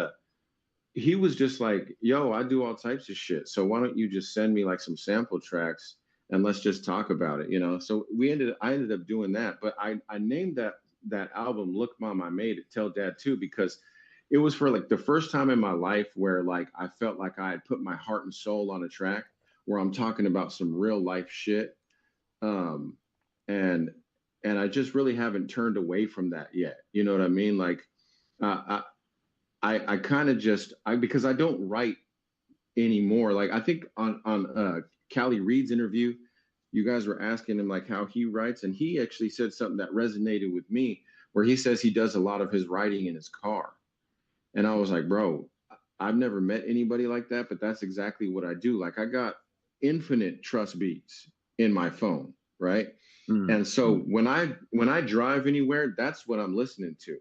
he was just like, yo, I do all types of shit. So why don't you just send me like some sample tracks and let's just talk about it, So I ended up doing that. But I named that album Look Mom, I Made It, Tell Dad Too, because it was for like the first time in my life where like I felt like I had put my heart and soul on a track where I'm talking about some real life shit. And I just really haven't turned away from that yet. You know what I mean? Like I kind of just because I don't write anymore. Like I think on Callie Reed's interview, you guys were asking him like how he writes, and he actually said something that resonated with me. where he says he does a lot of his writing in his car. And I was like, bro, I've never met anybody like that, but that's exactly what I do. Like I got infinite trust beats in my phone, right? And so when I drive anywhere, that's what I'm listening to.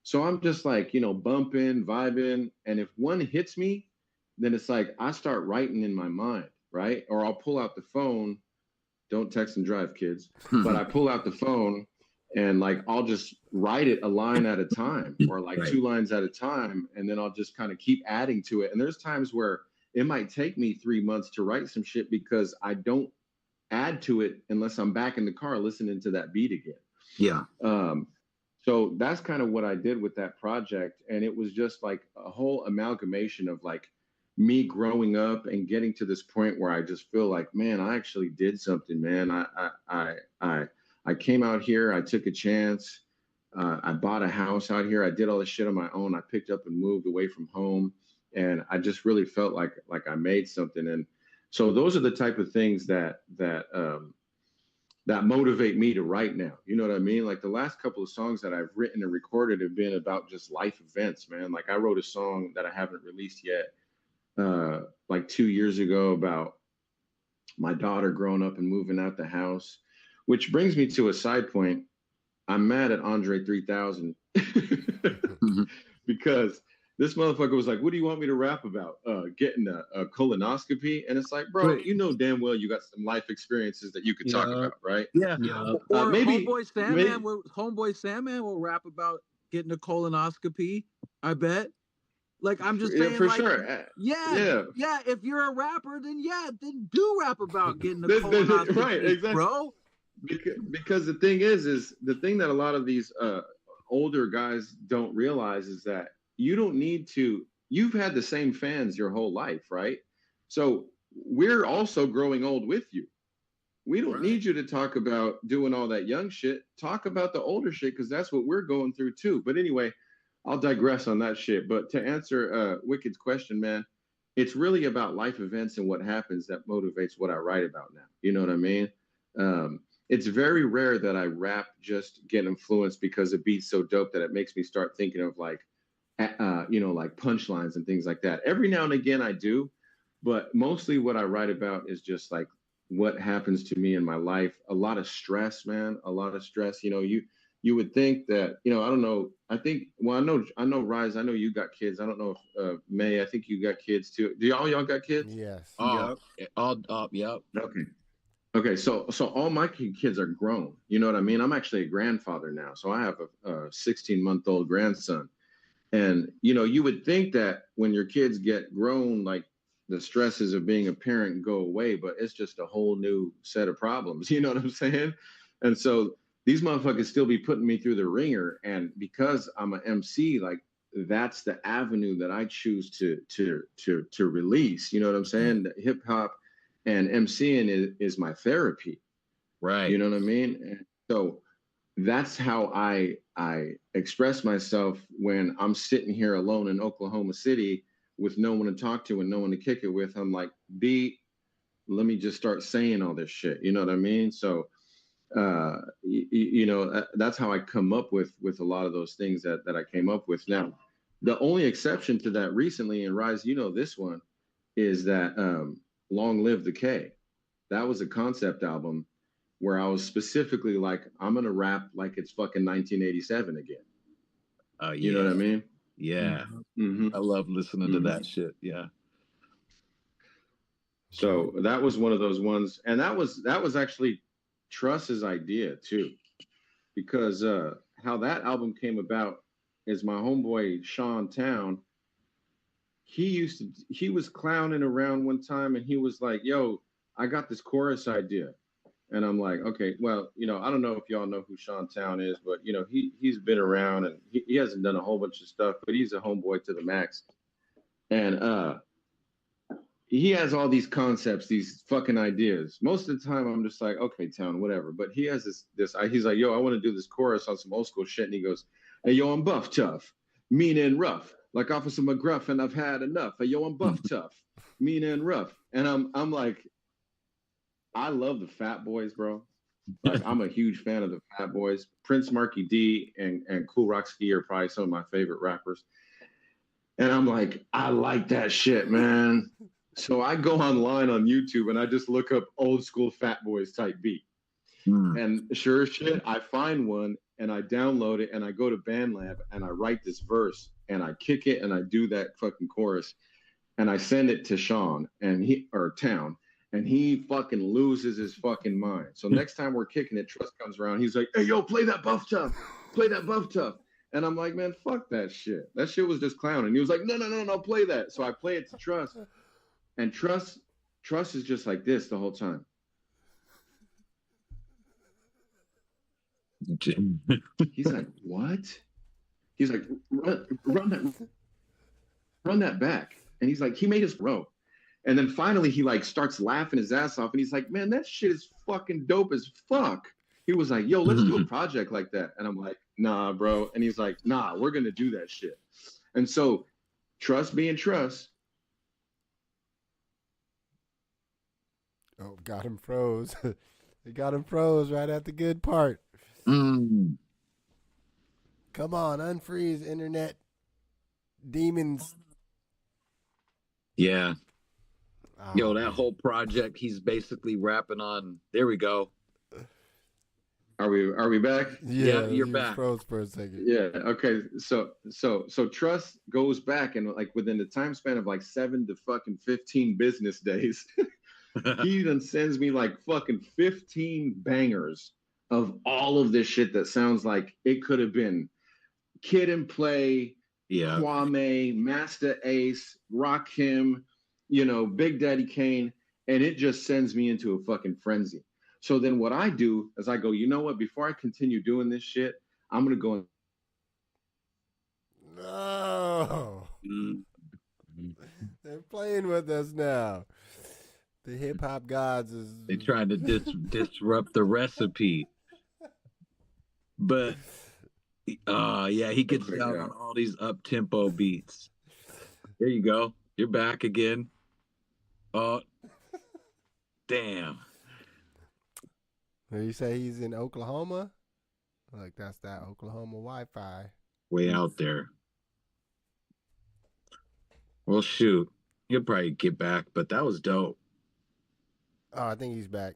So I'm just like, you know, bumping, vibing. And if one hits me, then it's like I start writing in my mind, right? Or I'll pull out the phone. Don't text and drive, kids. But I pull out the phone and like I'll just write it a line at a time or like 2 lines at a time. And then I'll just kind of keep adding to it. And there's times where it might take me 3 months to write some shit because I don't add to it unless I'm back in the car listening to that beat again. Yeah. So that's kind of what I did with that project. And it was just like a whole amalgamation of like me growing up and getting to this point where I just feel like, man, I actually did something, man. I came out here, I took a chance. I bought a house out here. I did all this shit on my own. I picked up and moved away from home. And I just really felt like I made something. And so those are the type of things that motivate me to write now. You know what I mean? Like the last couple of songs that I've written and recorded have been about just life events, man. Like I wrote a song that I haven't released yet, like 2 years ago about my daughter growing up and moving out the house, which brings me to a side point. I'm mad at Andre 3000 because this motherfucker was like, what do you want me to rap about? Getting a colonoscopy? And it's like, bro, you know damn well you got some life experiences that you could talk about, right? Yeah. Or maybe Homeboy Sandman will rap about getting a colonoscopy, I bet. Like, I'm just saying, for like, sure. Yeah. If you're a rapper, then do rap about getting a colonoscopy, right, exactly, bro. Because the thing is the thing that a lot of these older guys don't realize is that you don't need to, you've had the same fans your whole life, right? So we're also growing old with you. We don't need you to talk about doing all that young shit. Talk about the older shit, because that's what we're going through too. But anyway, I'll digress on that shit. But to answer Wicked's question, man, it's really about life events and what happens that motivates what I write about now. You know what I mean? It's very rare that I rap just get influenced because a beat's so dope that it makes me start thinking of like, like punchlines and things like that. Every now and again I do, but mostly what I write about is just like what happens to me in my life. A lot of stress, man, a lot of stress. You know, you would think that, I don't know. I think, well, I know, Rise, I know you got kids. I don't know if May, I think you got kids too. Do y'all got kids? Yes. Oh, yep. Okay. So all my kids are grown. You know what I mean? I'm actually a grandfather now. So I have a 16-month-old grandson. And, you would think that when your kids get grown, like the stresses of being a parent go away, but it's just a whole new set of problems. You know what I'm saying? And so these motherfuckers still be putting me through the ringer. And because I'm an MC, like that's the avenue that I choose to release. You know what I'm saying? Hip hop and MCing is my therapy. Right. You know what I mean? And so that's how I express myself when I'm sitting here alone in Oklahoma City with no one to talk to and no one to kick it with. I'm like, let me just start saying all this shit. You know what I mean? So, that's how I come up with a lot of those things that I came up with. Now, the only exception to that recently, and Rise, this one, is that Long Live the K. That was a concept album where I was specifically like, I'm going to rap like it's fucking 1987 again. You know what I mean? Yeah. Mm-hmm. I love listening to that shit. Yeah. So that was one of those ones. And that was actually Truss's idea too, because how that album came about is my homeboy, Sean Town. He was clowning around one time and he was like, yo, I got this chorus idea. And I'm like, okay, well, I don't know if y'all know who Sean Town is, but, he's been around and he hasn't done a whole bunch of stuff, but he's a homeboy to the max. And he has all these concepts, these fucking ideas. Most of the time, I'm just like, okay, Town, whatever. But he has this, he's like, yo, I want to do this chorus on some old school shit. And he goes, hey, yo, I'm buff tough, mean and rough, like Officer McGruff, and I've had enough. Hey, yo, I'm buff tough, mean and rough. And I'm like, I love the Fat Boys, bro. Like, I'm a huge fan of the Fat Boys. Prince, Marky D, and Cool Rock Ski are probably some of my favorite rappers. And I'm like, I like that shit, man. So I go online on YouTube and I just look up old school Fat Boys type beat. And sure as shit, I find one and I download it and I go to BandLab and I write this verse and I kick it and I do that fucking chorus and I send it to Sean or Town, and he fucking loses his fucking mind. So next time we're kicking it, Trust comes around. He's like, "Hey, yo, play that Buff Tough. Play that Buff Tough." And I'm like, "Man, fuck that shit. That shit was just clowning." He was like, No, play that. So I play it to Trust, and Trust is just like this the whole time. He's like, "What?" He's like, run that back. And he's like, he made us row. And then finally he like starts laughing his ass off. And he's like, "Man, that shit is fucking dope as fuck." He was like, "Yo, let's do a project like that." And I'm like, "Nah, bro." And he's like, "Nah, we're going to do that shit." And so Trust being Trust. Oh, got him froze. They got him froze right at the good part. Come on, unfreeze, internet demons. Yeah. Oh, Yo, that whole project, he's basically rapping on. There we go. Are we back? Yeah, you're back. Froze for a second. Yeah. Okay. So Trust goes back, and like within the time span of like 7 to fucking 15 business days, he then sends me like fucking 15 bangers of all of this shit that sounds like it could have been Kid and Play, Kwame, Master Ace, Rakim, Big Daddy Kane, and it just sends me into a fucking frenzy. So then what I do is I go, you know what? Before I continue doing this shit, I'm going to go. No. They're playing with us now. The hip hop gods is. They trying to disrupt the recipe. But yeah, he gets down on all these up tempo beats. There you go. You're back again. Oh, damn. You say he's in Oklahoma? Like that's that Oklahoma Wi-Fi. Way out there. Well, shoot. You'll probably get back, but that was dope. Oh, I think he's back.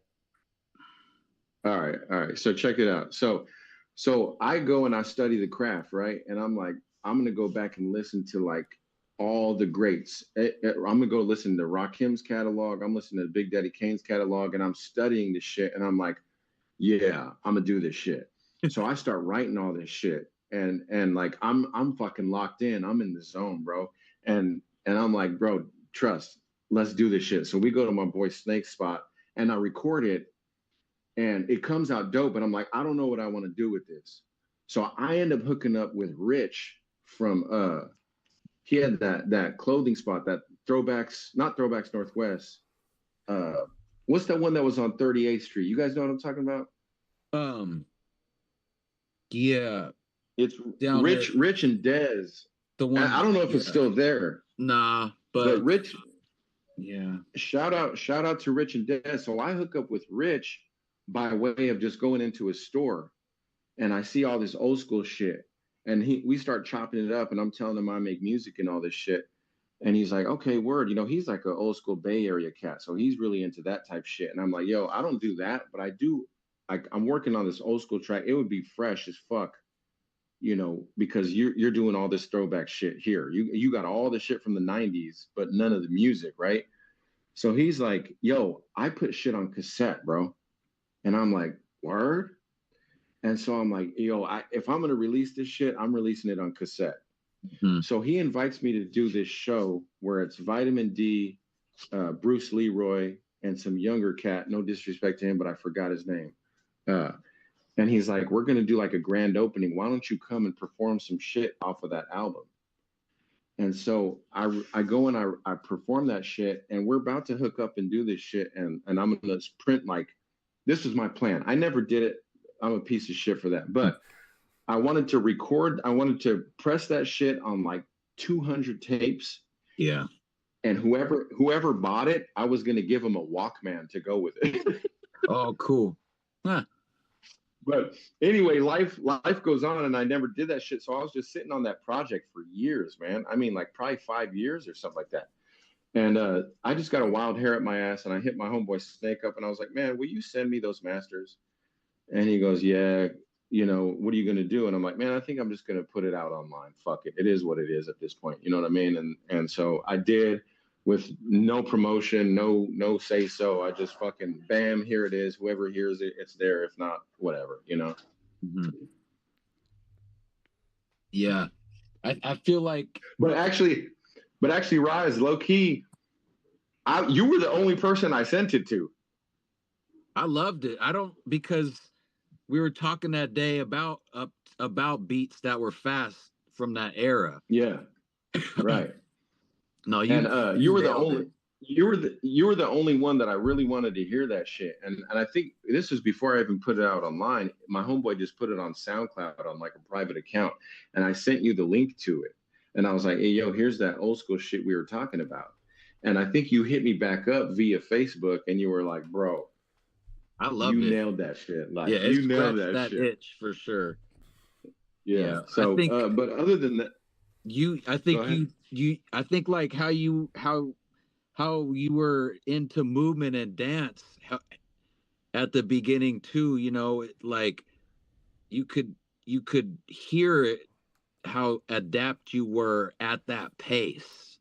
All right. So check it out. So I go and I study the craft, right? And I'm like, I'm going to go back and listen to like all the greats. I'm going to go listen to Rakim's catalog. I'm listening to Big Daddy Kane's catalog, and I'm studying this shit. And I'm like, yeah, I'm going to do this shit. So I start writing all this shit. And like, I'm fucking locked in. I'm in the zone, bro. And I'm like, bro, Trust, let's do this shit. So we go to my boy Snake's spot and I record it. And it comes out dope, but I'm like, I don't know what I want to do with this. So I end up hooking up with Rich from he had that clothing spot, that not Throwbacks Northwest. What's that one that was on 38th Street? You guys know what I'm talking about? Yeah. It's down Rich and Dez. The one I don't know if it's still there. Nah, but Rich. Yeah. Shout out to Rich and Dez. So I hook up with Rich by way of just going into a store, and I see all this old school shit, and we start chopping it up, and I'm telling him I make music and all this shit, and he's like, okay, word. He's like an old school Bay Area cat, so he's really into that type shit. And I'm like, yo, I don't do that, but I do. I'm working on this old school track. It would be fresh as fuck, because you're doing all this throwback shit here. You got all the shit from the 90s, but none of the music, right? So he's like, yo, I put shit on cassette, bro. And I'm like, word? And so I'm like, yo, if I'm going to release this shit, I'm releasing it on cassette. Mm-hmm. So he invites me to do this show where it's Vitamin D, Bruce Leroy, and some younger cat. No disrespect to him, but I forgot his name. And he's like, we're going to do like a grand opening. Why don't you come and perform some shit off of that album? And so I go and I perform that shit, and we're about to hook up and do this shit. And I'm going to print like, this was my plan. I never did it. I'm a piece of shit for that. But I wanted to press that shit on like 200 tapes. Yeah. And whoever bought it, I was going to give them a Walkman to go with it. Oh, cool. Huh. But anyway, life goes on, and I never did that shit. So I was just sitting on that project for years, man. I mean, like probably 5 years or something like that. And I just got a wild hair at my ass, and I hit my homeboy Snake up, and I was like, man, will you send me those masters? And he goes, yeah, what are you going to do? And I'm like, man, I think I'm just going to put it out online. Fuck it. It is what it is at this point. You know what I mean? And so I did, with no promotion, no say so. I just fucking bam, here it is. Whoever hears it, it's there. If not, whatever, Mm-hmm. Yeah. I feel like, But actually, Rise, low key, you were the only person I sent it to. I loved it. Because we were talking that day about beats that were fast from that era. Yeah. Right. No, you were the nailed only it. you were the only one that I really wanted to hear that shit. And I think this was before I even put it out online. My homeboy just put it on SoundCloud on like a private account, and I sent you the link to it. And I was like, hey, yo, here's that old school shit we were talking about. And I think you hit me back up via Facebook, and you were like, bro, I loved it. You nailed that shit. Like, yeah, you nailed that shit. itch for sure. Yeah. So, I think, but other than that, I think like how you were into movement and dance at the beginning too. Like you could hear it, how adept you were at that pace.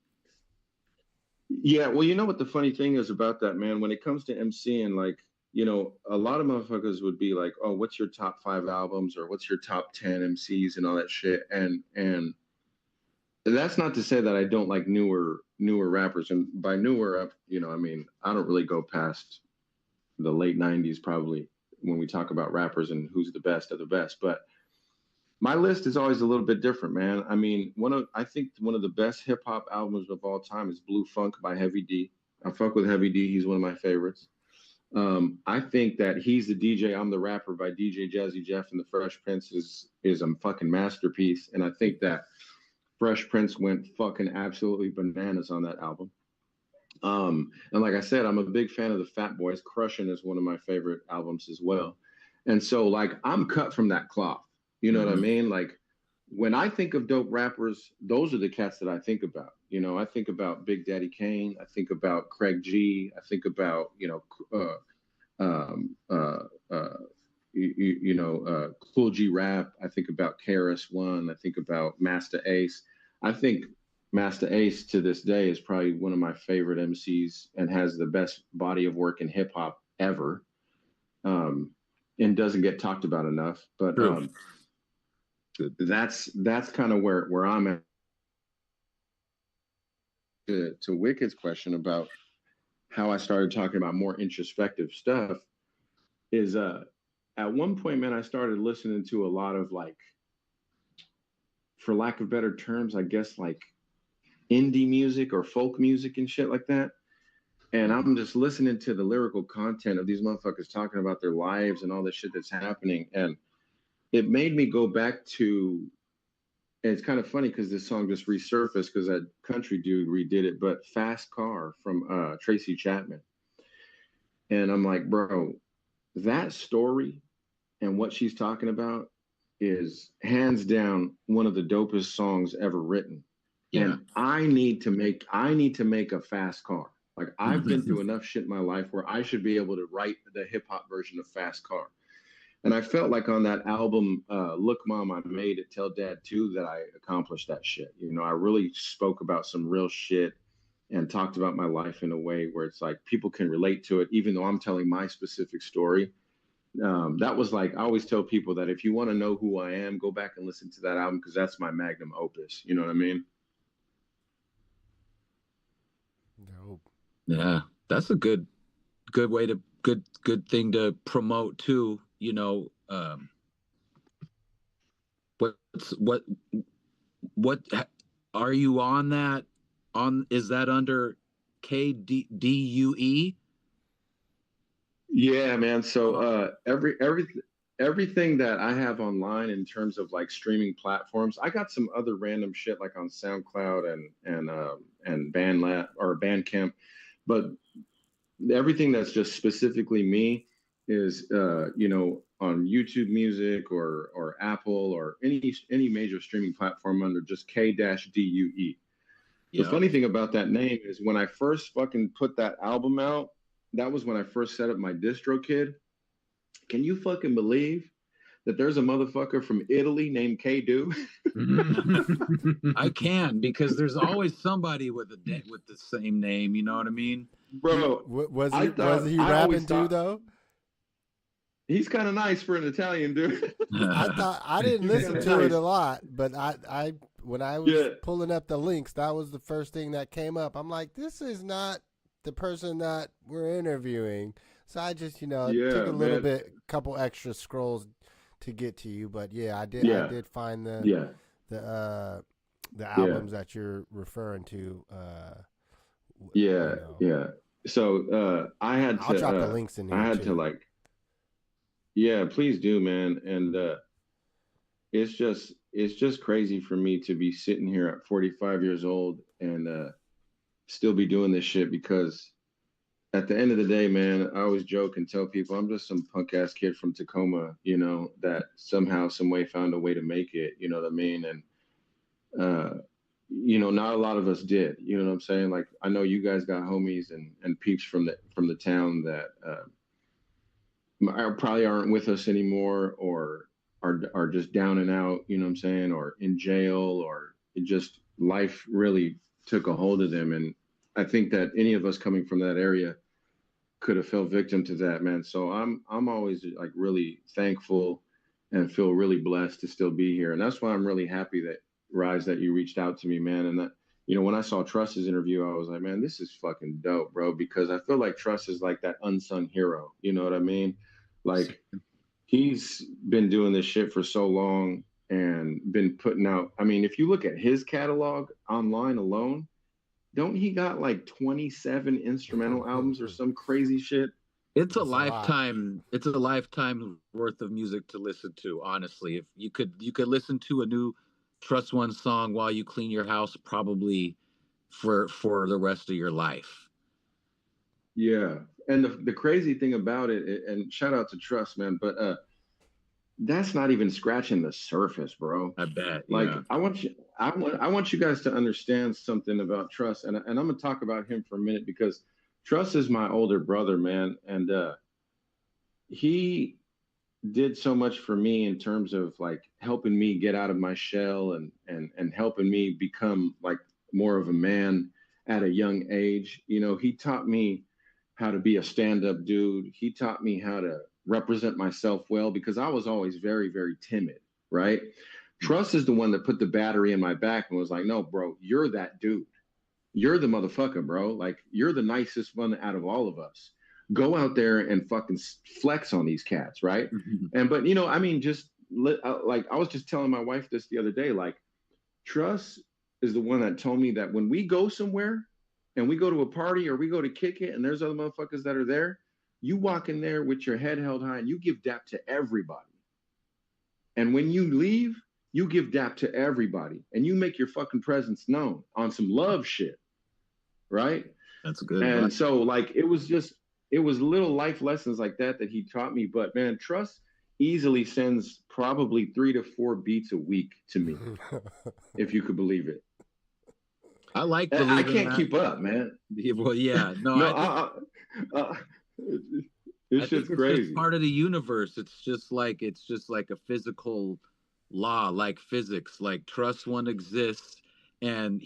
Yeah, well, you know what the funny thing is about that, man? When it comes to MCing, like, a lot of motherfuckers would be like, oh, what's your top 5 albums, or what's your top 10 MCs and all that shit. And that's not to say that I don't like newer rappers. And by newer, I mean, I don't really go past the late 90s probably when we talk about rappers and who's the best of the best. But my list is always a little bit different, man. I mean, I think one of the best hip hop albums of all time is Blue Funk by Heavy D. I fuck with Heavy D. He's one of my favorites. I think that He's the DJ, I'm the Rapper by DJ Jazzy Jeff and the Fresh Prince is a fucking masterpiece. And I think that Fresh Prince went fucking absolutely bananas on that album. And like I said, I'm a big fan of the Fat Boys. Crushin' is one of my favorite albums as well. And so, like, I'm cut from that cloth. You know what I mean? Like, when I think of dope rappers, those are the cats that I think about. I think about Big Daddy Kane. I think about Craig G. I think about, Cool G Rap. I think about KRS-One. I think about Master Ace. I think Master Ace to this day is probably one of my favorite MCs and has the best body of work in hip hop ever. And doesn't get talked about enough. But that's kind of where I'm at. To Wicked's question about how I started talking about more introspective stuff is at one point, man, I started listening to a lot of, like, for lack of better terms, I guess, like indie music or folk music and shit like that. And I'm just listening to the lyrical content of these motherfuckers talking about their lives and all this shit that's happening. And it made me go back to, and it's kind of funny because this song just resurfaced because that country dude redid it, but Fast Car from Tracy Chapman. And I'm like, bro, that story and what she's talking about is hands down one of the dopest songs ever written. Yeah. And I need to make a Fast Car. Like, I've been through enough shit in my life where I should be able to write the hip hop version of Fast Car. And I felt like on that album, Look Mom, I Made It, Tell Dad Too, that I accomplished that shit. I really spoke about some real shit and talked about my life in a way where it's like people can relate to it, even though I'm telling my specific story. That was like, I always tell people that if you want to know who I am, go back and listen to that album because that's my magnum opus. You know what I mean? Nope. Yeah, that's a good way to good thing to promote too. What are you on that? Is that under KDUE? Yeah, man. So everything that I have online in terms of like streaming platforms, I got some other random shit like on SoundCloud and BandLab or Bandcamp, but everything that's just specifically me is YouTube Music or Apple or any major streaming platform under just K-DUE. The funny thing about that name is when I first fucking put that album out, that was when I first set up my DistroKid. Can you fucking believe that there's a motherfucker from Italy named K-Do? I can, because there's always somebody with the same name. You know what I mean, bro? Was he rapping too though? He's kind of nice for an Italian dude. I didn't listen to it a lot, but I when I was pulling up the links, that was the first thing that came up. I'm like, this is not the person that we're interviewing. So I just, took a little bit, couple extra scrolls to get to you. But I did find the albums that you're referring to. So I had to. I'll drop the links in here. I had to like. Yeah, please do, man. And it's just crazy for me to be sitting here at 45 years old and still be doing this shit, because at the end of the day, man, I always joke and tell people I'm just some punk ass kid from Tacoma, that somehow, some way found a way to make it, you know what I mean? And not a lot of us did, you know what I'm saying? Like, I know you guys got homies and peeps from the town that probably aren't with us anymore, or are just down and out, you know what I'm saying, or in jail, or it just, life really took a hold of them. And I think that any of us coming from that area could have fell victim to that, man. So I'm always like really thankful and feel really blessed to still be here. And that's why I'm really happy that, Rise, that you reached out to me, man. And that, when I saw Trust's interview, I was like, man, this is fucking dope, bro, because I feel like Trust is like that unsung hero. You know what I mean? Like, he's been doing this shit for so long and been putting out. I mean, if you look at his catalog online alone, don't he got like 27 instrumental albums or some crazy shit? It's a lifetime. It's a lifetime worth of music to listen to. Honestly, if you could listen to a new Trust One song while you clean your house, probably for the rest of your life. Yeah. And the crazy thing about it, and shout out to Trust, man, but that's not even scratching the surface, bro. I bet. Like, I want you guys to understand something about Trust, and I'm gonna talk about him for a minute, because Trust is my older brother, man, and he did so much for me in terms of like helping me get out of my shell and helping me become like more of a man at a young age. He taught me how to be a stand-up dude. He taught me how to represent myself well, because I was always very, very timid, right? Trust is the one that put the battery in my back and was like, no, bro, you're that dude. You're the motherfucker, bro. Like, you're the nicest one out of all of us. Go out there and fucking flex on these cats, right? And, but, I mean, just like, I was just telling my wife this the other day, like, Trust is the one that told me that when we go somewhere and we go to a party or we go to kick it and there's other motherfuckers that are there, you walk in there with your head held high and you give dap to everybody. And when you leave, you give dap to everybody and you make your fucking presence known on some love shit, right? That's good. And right? so, like, it was little life lessons like that he taught me. But, man, Trust easily sends probably 3 to 4 beats a week to me, if you could believe it. I like. I can't keep up, man. Well, yeah, no. It's just crazy. Just part of the universe. It's just like a physical law, like physics. Like, Trust One exists, and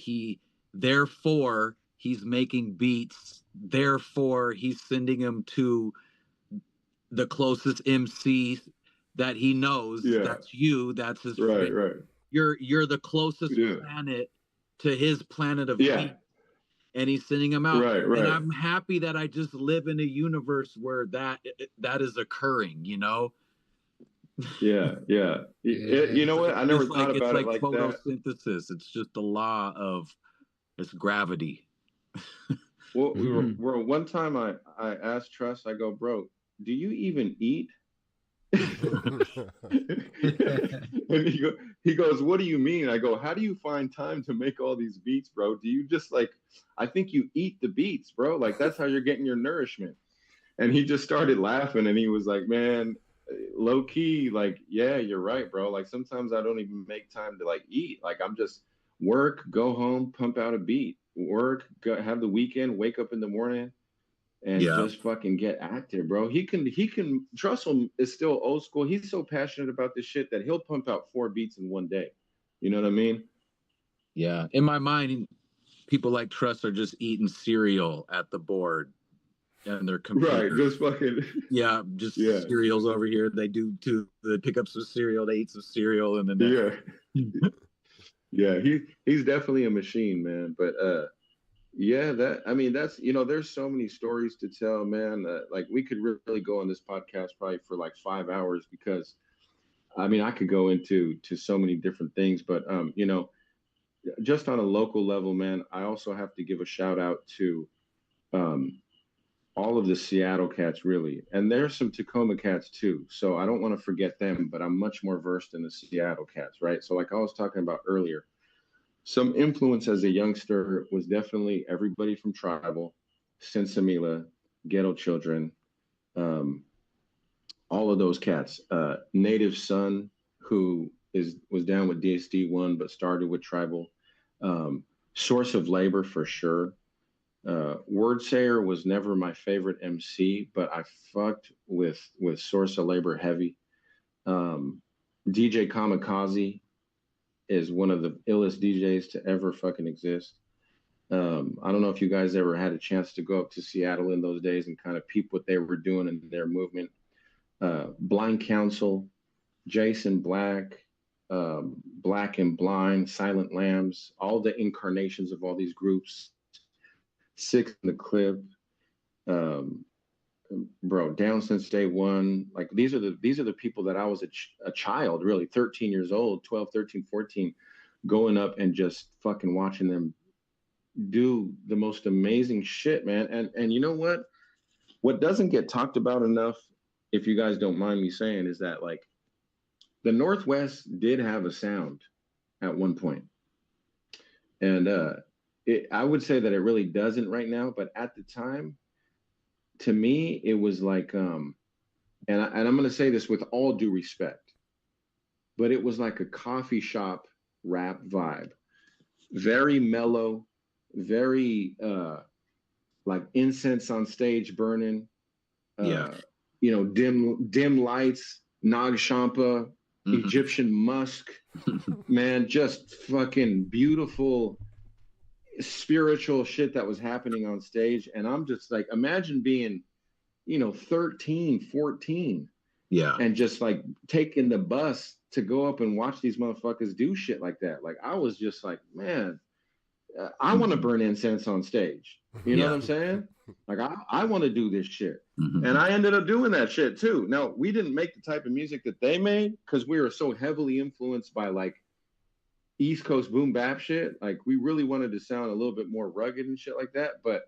therefore he's making beats. Therefore, he's sending them to the closest MC that he knows. Yeah. That's you. That's his friend. Right. You're the closest planet to his planet of beat, and he's sending them out. Right. And I'm happy that I just live in a universe where that is occurring. Yeah. You know what? I never thought about it like photosynthesis. that. It's just the law of gravity. Well, one time I asked Trust, I go, bro, do you even eat? And he goes, what do you mean? I go, how do you find time to make all these beats, bro? Do you just I think you eat the beats, bro. Like, that's how you're getting your nourishment. And he just started laughing and he was like, man, low key, like, yeah, you're right, bro. Like sometimes I don't even make time to like eat. Like I'm just work, go home, pump out a beat, work, go, have the weekend, wake up in the morning, and Yeah. just fucking get active, bro. He can trust him is still old school. He's so passionate about this shit that he'll pump out 4 beats in one day. You know what I mean? Yeah. In my mind, people like Trust are just eating cereal at the board and their computer. Right. Just fucking Yeah, just cereals over here. They do too. They pick up some cereal, they eat some cereal, and then yeah. He's definitely a machine, man. But yeah, that's there's so many stories to tell, man. Like we could really go on this podcast probably for like 5 hours because I could go into so many different things, but just on a local level, man, I also have to give a shout out to all of the Seattle cats, really. And there's some Tacoma cats too. So I don't want to forget them, but I'm much more versed in the Seattle cats, right? So like I was talking about earlier, some influence as a youngster was definitely everybody from Tribal, Sinsemilla, Ghetto Children, all of those cats. Native Son, who was down with DSD1 but started with Tribal. Source of Labor for sure. Wordsayer was never my favorite MC, but I fucked with Source of Labor heavy. DJ Kamikaze is one of the illest DJs to ever fucking exist. I don't know if you guys ever had a chance to go up to Seattle in those days and kind of peep what they were doing in their movement. Blind Council, Jason Black, Black and Blind, Silent Lambs, all the incarnations of all these groups. Six in the Clip, bro, down since day one. Like these are the people that I was a child, really, 13 years old, 12, 13, 14, going up and just fucking watching them do the most amazing shit, man. And you know what doesn't get talked about enough, if you guys don't mind me saying, is that like the Northwest did have a sound at one point. And I would say that it really doesn't right now, but at the time, to me, it was like, and I'm going to say this with all due respect, but it was like a coffee shop rap vibe, very mellow, very like incense on stage burning, dim lights, Nag Champa, Egyptian musk, man, just fucking beautiful spiritual shit that was happening on stage. And I'm just like, imagine being 13, 14, and just like taking the bus to go up and watch these motherfuckers do shit like that. Like I was just like, man, I want to burn incense on stage, you know what I'm saying? Like I want to do this shit. And I ended up doing that shit too. Now we didn't make the type of music that they made because we were so heavily influenced by like East Coast boom bap shit. Like we really wanted to sound a little bit more rugged and shit like that. But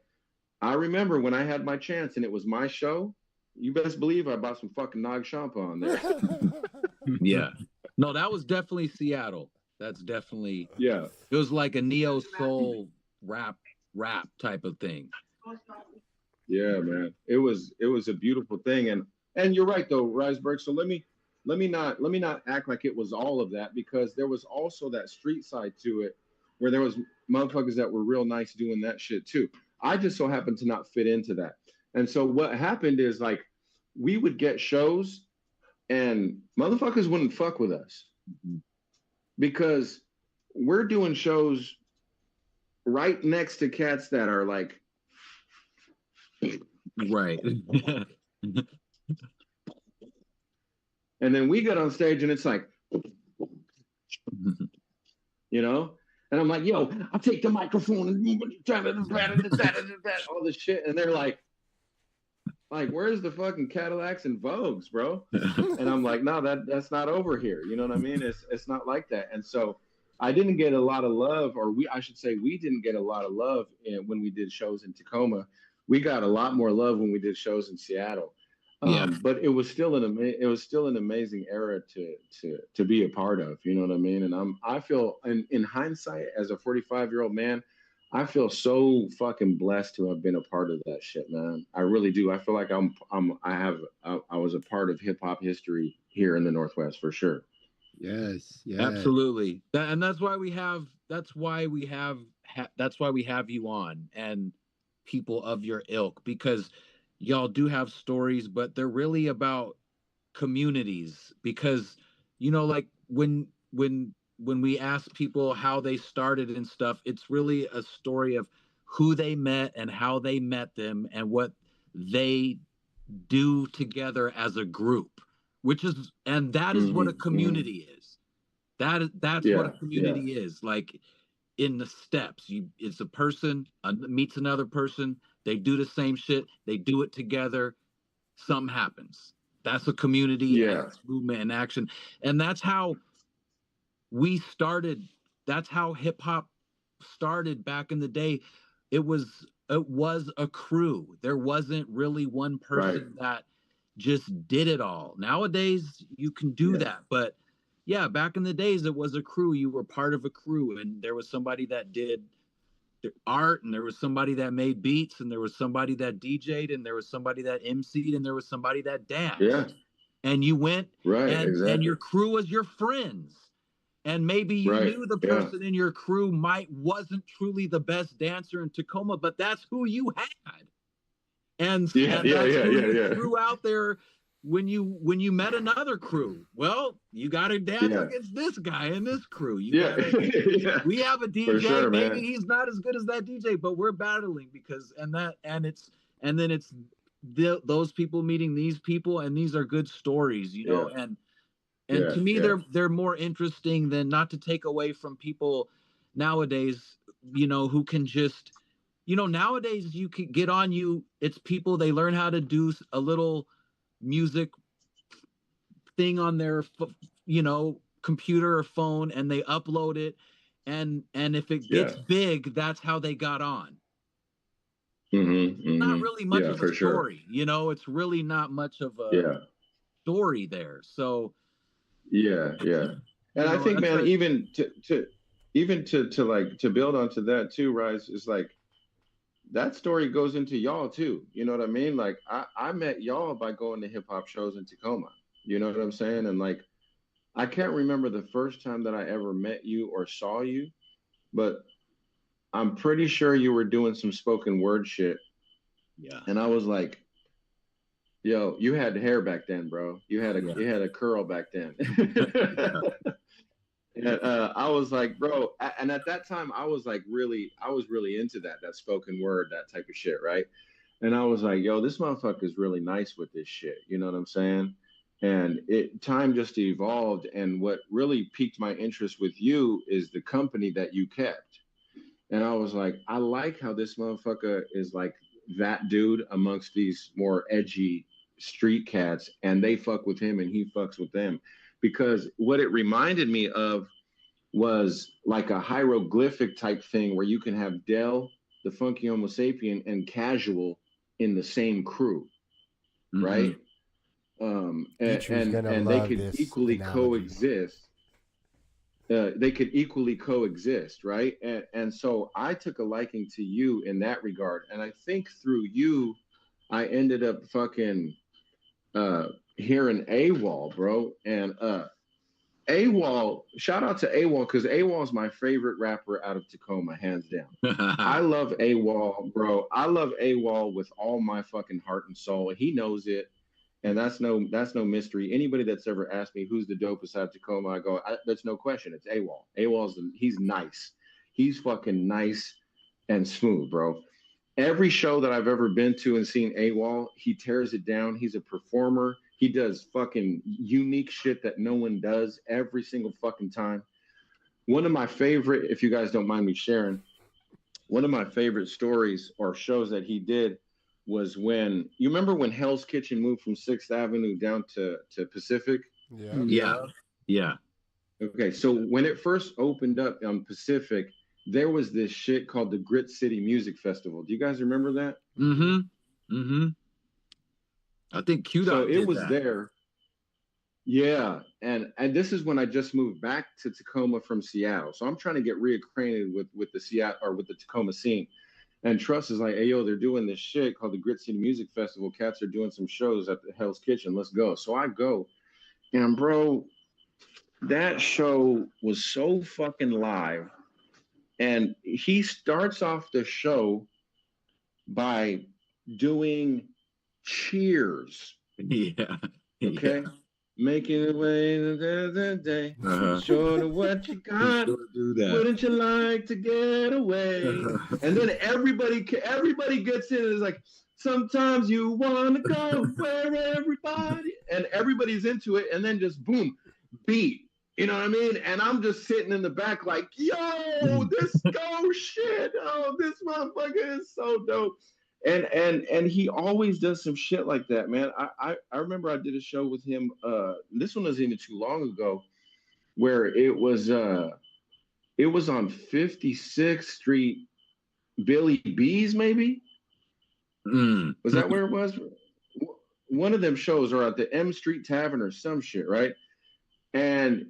I remember when I had my chance and it was my show, you best believe I bought some fucking Nag Champa on there. Yeah. No, that was definitely Seattle. That's definitely, yeah. It was like a neo soul rap type of thing. Yeah, man. It was a beautiful thing. And you're right though, Riseberg. So let me not act like it was all of that, because there was also that street side to it where there was motherfuckers that were real nice doing that shit too. I just so happened to not fit into that. And so what happened is like we would get shows and motherfuckers wouldn't fuck with us because we're doing shows right next to cats that are like right. And then we get on stage and it's like, and I'm like, yo, I'll take the microphone and all this shit. And they're like, where's the fucking Cadillacs and Vogues, bro? And I'm like, no, that's not over here. You know what I mean? It's not like that. And so I didn't get a lot of love, or we didn't get a lot of love when we did shows in Tacoma. We got a lot more love when we did shows in Seattle. But it was still an amazing era to be a part of, you know what I mean? And I feel in hindsight, as a 45-year-old man, I feel so fucking blessed to have been a part of that shit, man. I really do. I feel like I was a part of hip hop history here in the Northwest for sure. Yes, yeah. Absolutely. And that's why we have you on, and people of your ilk, because y'all do have stories, but they're really about communities. Because, like when we ask people how they started and stuff, it's really a story of who they met and how they met them and what they do together as a group, that is what a community is. That's what a community is. Like, in the steps, it's a person meets another person, they do the same shit, they do it together, something happens. That's a community, and it's movement and action. And that's how we started. That's how hip hop started back in the day. It was a crew. There wasn't really one person that just did it all. Nowadays you can do that, but yeah, back in the days it was a crew. You were part of a crew, and there was somebody that did the art, and there was somebody that made beats, and there was somebody that DJ'd, and there was somebody that MC'd, and there was somebody that danced. Yeah. And you went, and exactly. your crew was your friends. And maybe you knew the person in your crew wasn't truly the best dancer in Tacoma, but that's who you had. And that's who you threw out there when you met another crew. Well, you got to dance against this guy in this crew. We have a DJ. Sure, maybe man. he's not as good as that DJ, but we're battling it's those people meeting these people, and these are good stories, and to me they're more interesting than, not to take away from people nowadays, who can just, nowadays you can get on it's people, they learn how to do a little music thing on their computer or phone, and they upload it, and if it gets big, that's how they got on. Not really much of a story, it's really not much of a story there. So and I think, man, even to build onto that too, Rise, is like, that story goes into y'all too. You know what I mean? Like, I met y'all by going to hip hop shows in Tacoma. You know what I'm saying? And like, I can't remember the first time that I ever met you or saw you, but I'm pretty sure you were doing some spoken word shit. Yeah. And I was like, yo, you had hair back then, bro. You had a curl back then. And I was like, bro, and at that time I was really into that spoken word, that type of shit, right? And I was like, yo, this motherfucker is really nice with this shit. You know what I'm saying? And time just evolved, and what really piqued my interest with you is the company that you kept. And I was like, I like how this motherfucker is like that dude amongst these more edgy street cats, and they fuck with him and he fucks with them. Because what it reminded me of was like a hieroglyphic type thing, where you can have Del, the Funky Homo Sapien, and Casual in the same crew, right? And they could equally coexist. They could equally coexist, right? And so I took a liking to you in that regard, and I think through you, I ended up fucking hearing AWOL, bro. And AWOL, shout out to AWOL, because AWOL is my favorite rapper out of Tacoma, hands down. I love AWOL, bro. I love AWOL with all my fucking heart and soul. He knows it, and that's no mystery. Anybody that's ever asked me who's the dopest out of Tacoma, I go, that's no question. It's AWOL. He's nice. He's fucking nice and smooth, bro. Every show that I've ever been to and seen AWOL, he tears it down. He's a performer. He does fucking unique shit that no one does every single fucking time. One of my favorite, if you guys don't mind me sharing, one of my favorite stories or shows that he did was when, you remember when Hell's Kitchen moved from 6th Avenue down to Pacific? Yeah. Okay, so when it first opened up on Pacific, there was this shit called the Grit City Music Festival. Do you guys remember that? I think QDOT So it was that. there. Yeah, and this is when I just moved back to Tacoma from Seattle, so I'm trying to get reacquainted with the Seattle or with the Tacoma scene. And Trust is like, hey yo, they're doing this shit called the Grit City Music Festival. Cats are doing some shows at the Hell's Kitchen. Let's go. So I go, and bro, that show was so fucking live. And he starts off the show by doing Cheers. Yeah. Okay. Yeah. Making it way the day. Short of what you got. Do that. Wouldn't you like to get away? And then everybody gets in and is like, sometimes you want to go where everybody, and everybody's into it, and then just boom, beat. You know what I mean? And I'm just sitting in the back like, yo, this go shit. Oh, this motherfucker is so dope. And he always does some shit like that, man. I remember I did a show with him. This one wasn't even too long ago, where it was on 56th Street, Billy B's, maybe. Was that where it was? One of them shows, or at the M Street Tavern or some shit, right? And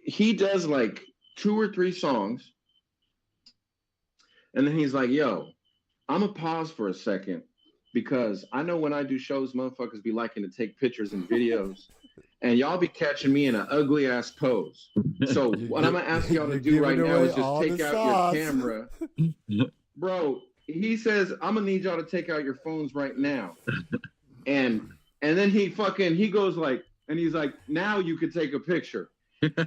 he does like 2 or 3 songs, and then he's like, yo, I'm gonna pause for a second, because I know when I do shows, motherfuckers be liking to take pictures and videos, and y'all be catching me in an ugly ass pose. So what I'm gonna ask y'all to do right now is just take out your camera. Bro, he says, I'm gonna need y'all to take out your phones right now. And then he goes like, and he's like, now you could take a picture.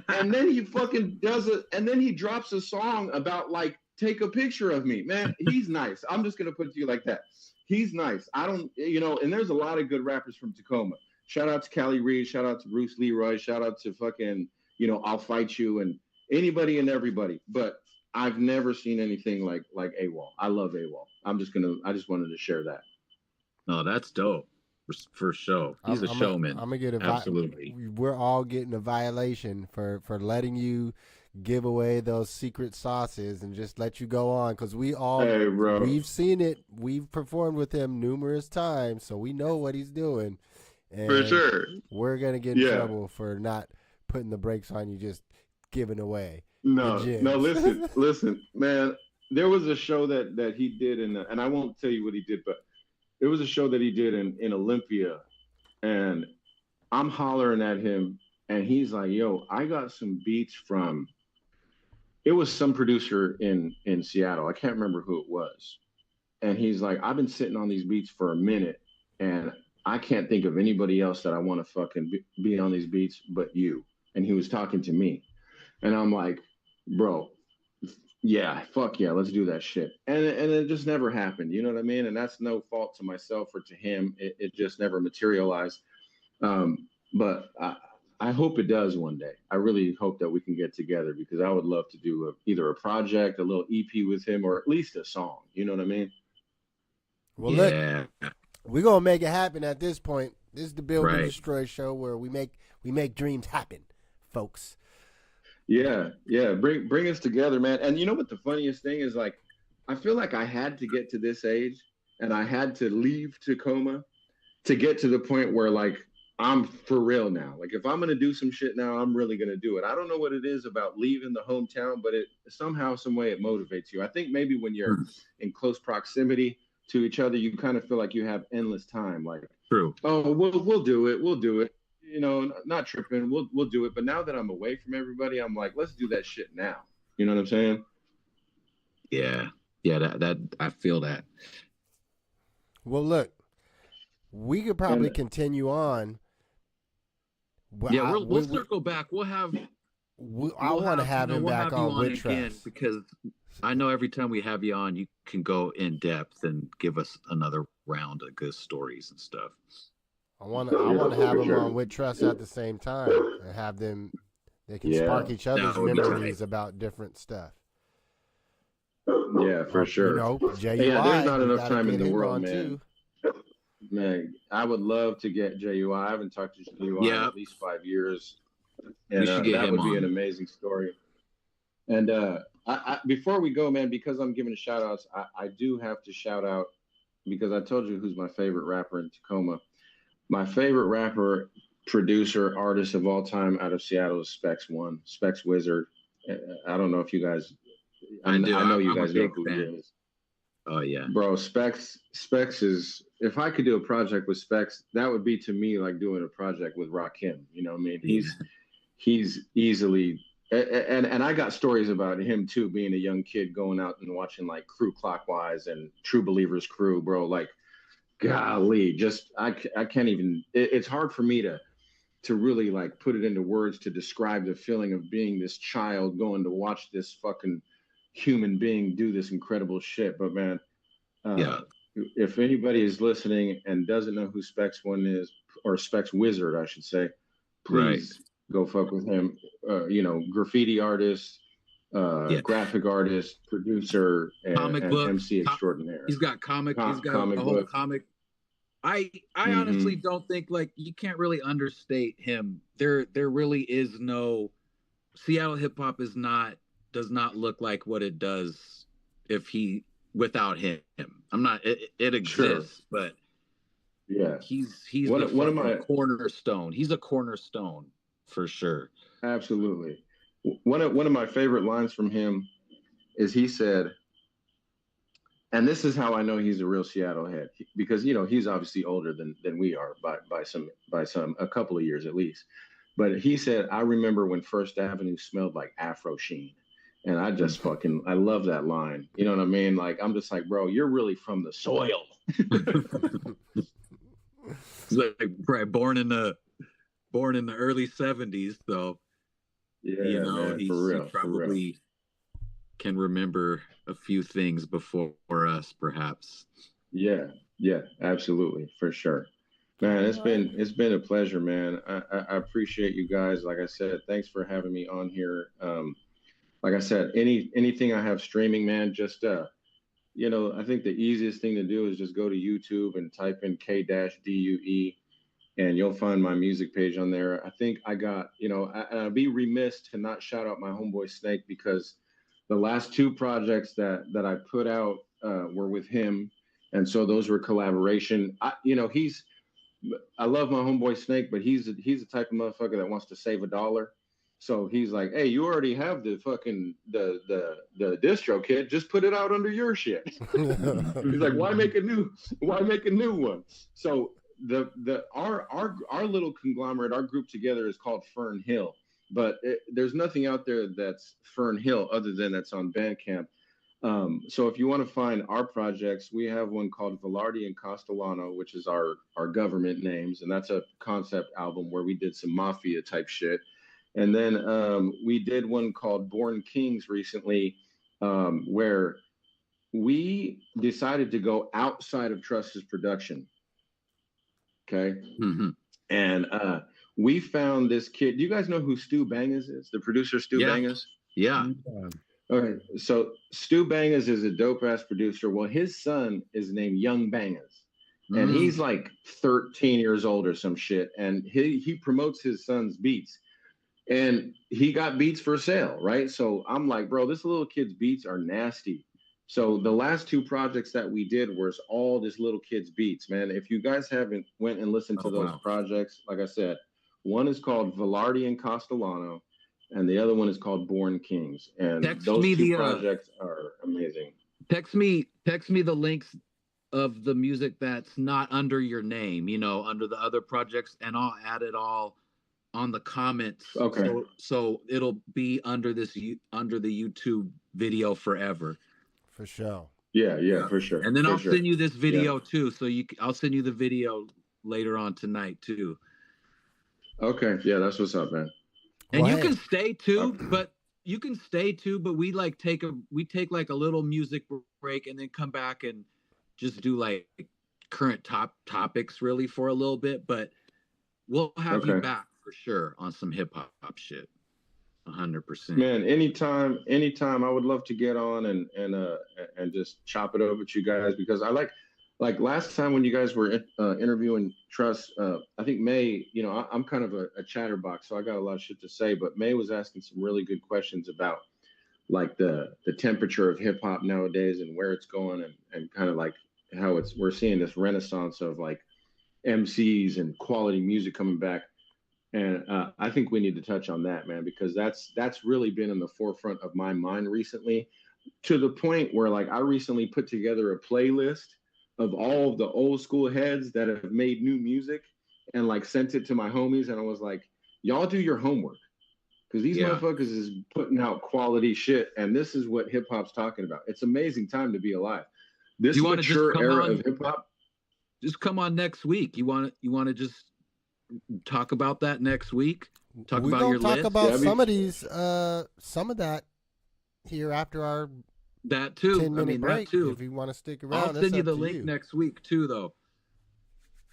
And then he fucking does it, and then he drops a song about like, take a picture of me, man. He's nice. I'm just gonna put it to you like that. He's nice. I don't, and there's a lot of good rappers from Tacoma. Shout out to Callie Reed. Shout out to Bruce Leroy. Shout out to fucking, I'll Fight You, and anybody and everybody. But I've never seen anything like AWOL. I love AWOL. I just wanted to share that. No, that's dope. For sure. He's a showman. I'm gonna get absolutely. We're all getting a violation for letting you give away those secret sauces and just let you go on, because we've seen it. We've performed with him numerous times, so we know what he's doing. And for sure. We're gonna get in trouble for not putting the brakes on you, just giving away. No, listen, man. There was a show that he did, and I won't tell you what he did, but it was a show that he did in Olympia, and I'm hollering at him, and he's like, yo, I got some beats from, it was some producer in Seattle. I can't remember who it was. And he's like, I've been sitting on these beats for a minute, and I can't think of anybody else that I want to fucking be on these beats but you. And he was talking to me. And I'm like, bro, yeah, fuck yeah, let's do that shit. And it just never happened. You know what I mean? And that's no fault to myself or to him. It just never materialized. But I hope it does one day. I really hope that we can get together, because I would love to do either a project, a little EP with him, or at least a song. You know what I mean? Well, look, we're going to make it happen at this point. This is the Build and Destroy show, where we make dreams happen, folks. Yeah. Bring us together, man. And you know what the funniest thing is? Like, I feel like I had to get to this age, and I had to leave Tacoma to get to the point where, like, I'm for real now. Like, if I'm going to do some shit now, I'm really going to do it. I don't know what it is about leaving the hometown, but it somehow, some way it motivates you. I think maybe when you're in close proximity to each other, you kind of feel like you have endless time. Like, true. Oh, we'll do it. We'll do it. Not tripping. We'll do it. But now that I'm away from everybody, I'm like, let's do that shit now. You know what I'm saying? Yeah. That I feel that. Well, look, we could probably continue on. Yeah, we'll circle back. We'll have. I want to have him back on with again, because I know every time we have you on, you can go in depth and give us another round of good stories and stuff. I want to have them on with Trust at the same time, and have them. They can spark each other's memories about different stuff. Yeah, for sure. JUI, there's not enough time in the world, man. Man, I would love to get JUI. I haven't talked to JUI in at least 5 years, and that would be an amazing story. And I before we go, man, because I'm giving shout outs, I do have to shout out, because I told you who's my favorite rapper in Tacoma. My favorite rapper, producer artist of all time out of Seattle is Specs Wizard. I don't know if you guys, I know you guys know who he is. Oh yeah, bro. Specs is, if I could do a project with Specs, that would be to me like doing a project with Rakim. You know what I mean? He's easily, and I got stories about him too, being a young kid going out and watching like Crew Clockwise and True Believers Crew, bro. Like, golly, just I can't even. It's hard for me to really like put it into words to describe the feeling of being this child going to watch this fucking human being do this incredible shit. But man, if anybody is listening and doesn't know who Specs One is, or Specs Wizard, I should say, please go fuck with him. You know, graffiti artist, graphic artist, producer, and MC extraordinaire. He's got comic. He's got a whole comic. I honestly don't think, like, you can't really understate him. There really is no, Seattle hip hop does not look like what it does without him. I'm not, it exists, but yeah, he's one of my cornerstone. He's a cornerstone for sure. Absolutely. One of my favorite lines from him is, he said, and this is how I know he's a real Seattle head, because, you know, he's obviously older than we are by a couple of years at least. But he said, I remember when First Avenue smelled like Afro Sheen. And I just I love that line. You know what I mean? Like, I'm just like, bro, you're really from the soil. He's like born in the early 70s, so yeah, you know, man, he probably can remember a few things before us, perhaps. Yeah, absolutely, for sure. Man, it's been a pleasure, man. I appreciate you guys. Like I said, thanks for having me on here. Like I said, anything I have streaming, man, just you know, I think the easiest thing to do is just go to YouTube and type in K-DUE, and you'll find my music page on there. I think I got, you know, I'd be remiss to not shout out my homeboy Snake, because the last two projects that I put out were with him, and so those were collaboration. You know, I love my homeboy Snake, but he's the type of motherfucker that wants to save $1. So he's like, hey, you already have the fucking the distro kit, just put it out under your shit. He's like, why make a new one? So our little conglomerate, our group together is called Fern Hill, but there's nothing out there that's Fern Hill other than that's on Bandcamp. So if you want to find our projects, we have one called Velarde and Castellano, which is our government names, and that's a concept album where we did some mafia type shit. And then we did one called Born Kings recently, where we decided to go outside of Trust's production. Okay. Mm-hmm. And we found this kid. Do you guys know who Stu Bangas is? The producer Stu Bangas? Yeah. Okay. So Stu Bangas is a dope ass producer. Well, his son is named Young Bangas. And he's like 13 years old or some shit. And he promotes his son's beats. And he got beats for sale, right? So I'm like, bro, this little kid's beats are nasty. So the last two projects that we did was all this little kid's beats, man. If you guys haven't went and listened to those projects, like I said, one is called Velarde and Castellano, and the other one is called Born Kings. And those two projects are amazing. Text me the links of the music that's not under your name, you know, under the other projects, and I'll add it all on the comments. Okay. So it'll be under the YouTube video forever. For sure. Yeah, for sure. And then I'll send you this video too. So I'll send you the video later on tonight too. Okay. Yeah, that's what's up, man. And you can stay too, but we take like a little music break and then come back and just do like current topics really for a little bit, but we'll have you back for sure on some hip hop shit. 100%. Man, anytime I would love to get on and just chop it over with you guys, because I like last time when you guys were interviewing Trust, I think May, you know, I'm kind of a chatterbox, so I got a lot of shit to say, but May was asking some really good questions about like the temperature of hip hop nowadays and where it's going, and kind of like how we're seeing this renaissance of like MCs and quality music coming back. And I think we need to touch on that, man, because that's really been in the forefront of my mind recently, to the point where like I recently put together a playlist of all of the old school heads that have made new music and like sent it to my homies. And I was like, y'all do your homework, because these motherfuckers is putting out quality shit. And this is what hip hop's talking about. It's amazing time to be alive. This mature era of hip hop. Just come on next week. You want to just talk about that next week? Talk about your list? We're going to talk about some of these, some of that here after our that too. 10-minute break. That too. If you want to stick around, I'll send you the link next week too, though.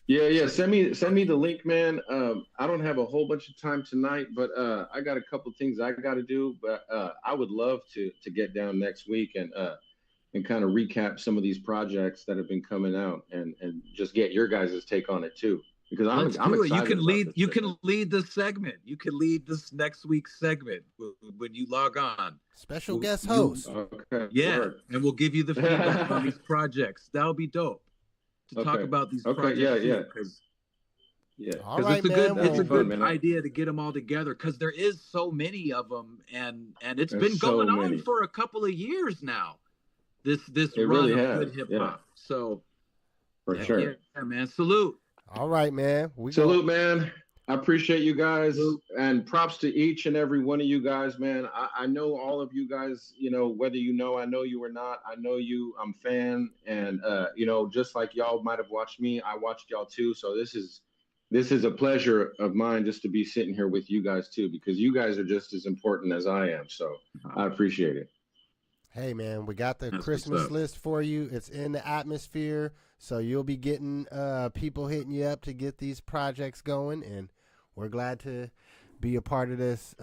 Yeah. Send me the link, man. I don't have a whole bunch of time tonight, but I got a couple things I got to do. But I would love to get down next week and kind of recap some of these projects that have been coming out and just get your guys' take on it too. Because I'm excited. You can lead this segment. You can lead this next week's segment when you log on. Special guest host. Okay. Yeah, and we'll give you the feedback on these projects. That'll be dope to talk about these projects. Yeah. All right, it's a good idea to get them all together, because there is so many of them, and it's been going on for a couple of years now. This run really of good hip hop. So for sure. Yeah, man. Salute. All right, man. Salute, man. I appreciate you guys, and props to each and every one of you guys, man. I know all of you guys, whether I know you or not, I know you, I'm a fan. And, just like y'all might have watched me, I watched y'all too. So this is a pleasure of mine just to be sitting here with you guys too, because you guys are just as important as I am. So I appreciate it. Hey, man, we got the Christmas list for you. It's in the atmosphere. So you'll be getting people hitting you up to get these projects going. And we're glad to be a part of this,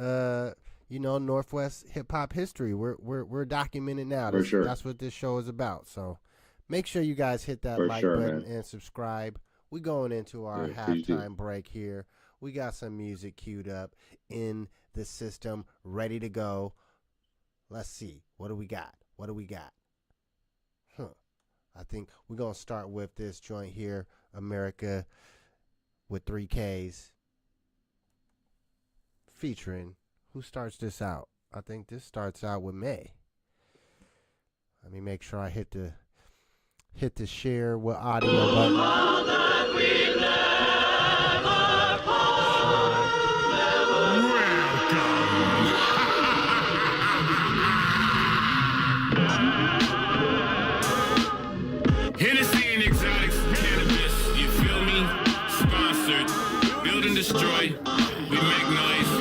Northwest hip hop history. We're documenting now. That's what this show is about. So make sure you guys hit that like button and subscribe. We're going into our halftime break here. We got some music queued up in the system, ready to go. Let's see. What do we got? I think we're going to start with this joint here, America with 3 Ks. Featuring, who starts this out? I think this starts out with May. Let me make sure I hit the share with audio button. All that we never part. Hennessy and exotics, cannabis, you feel me? Sponsored, build and destroy, we make noise.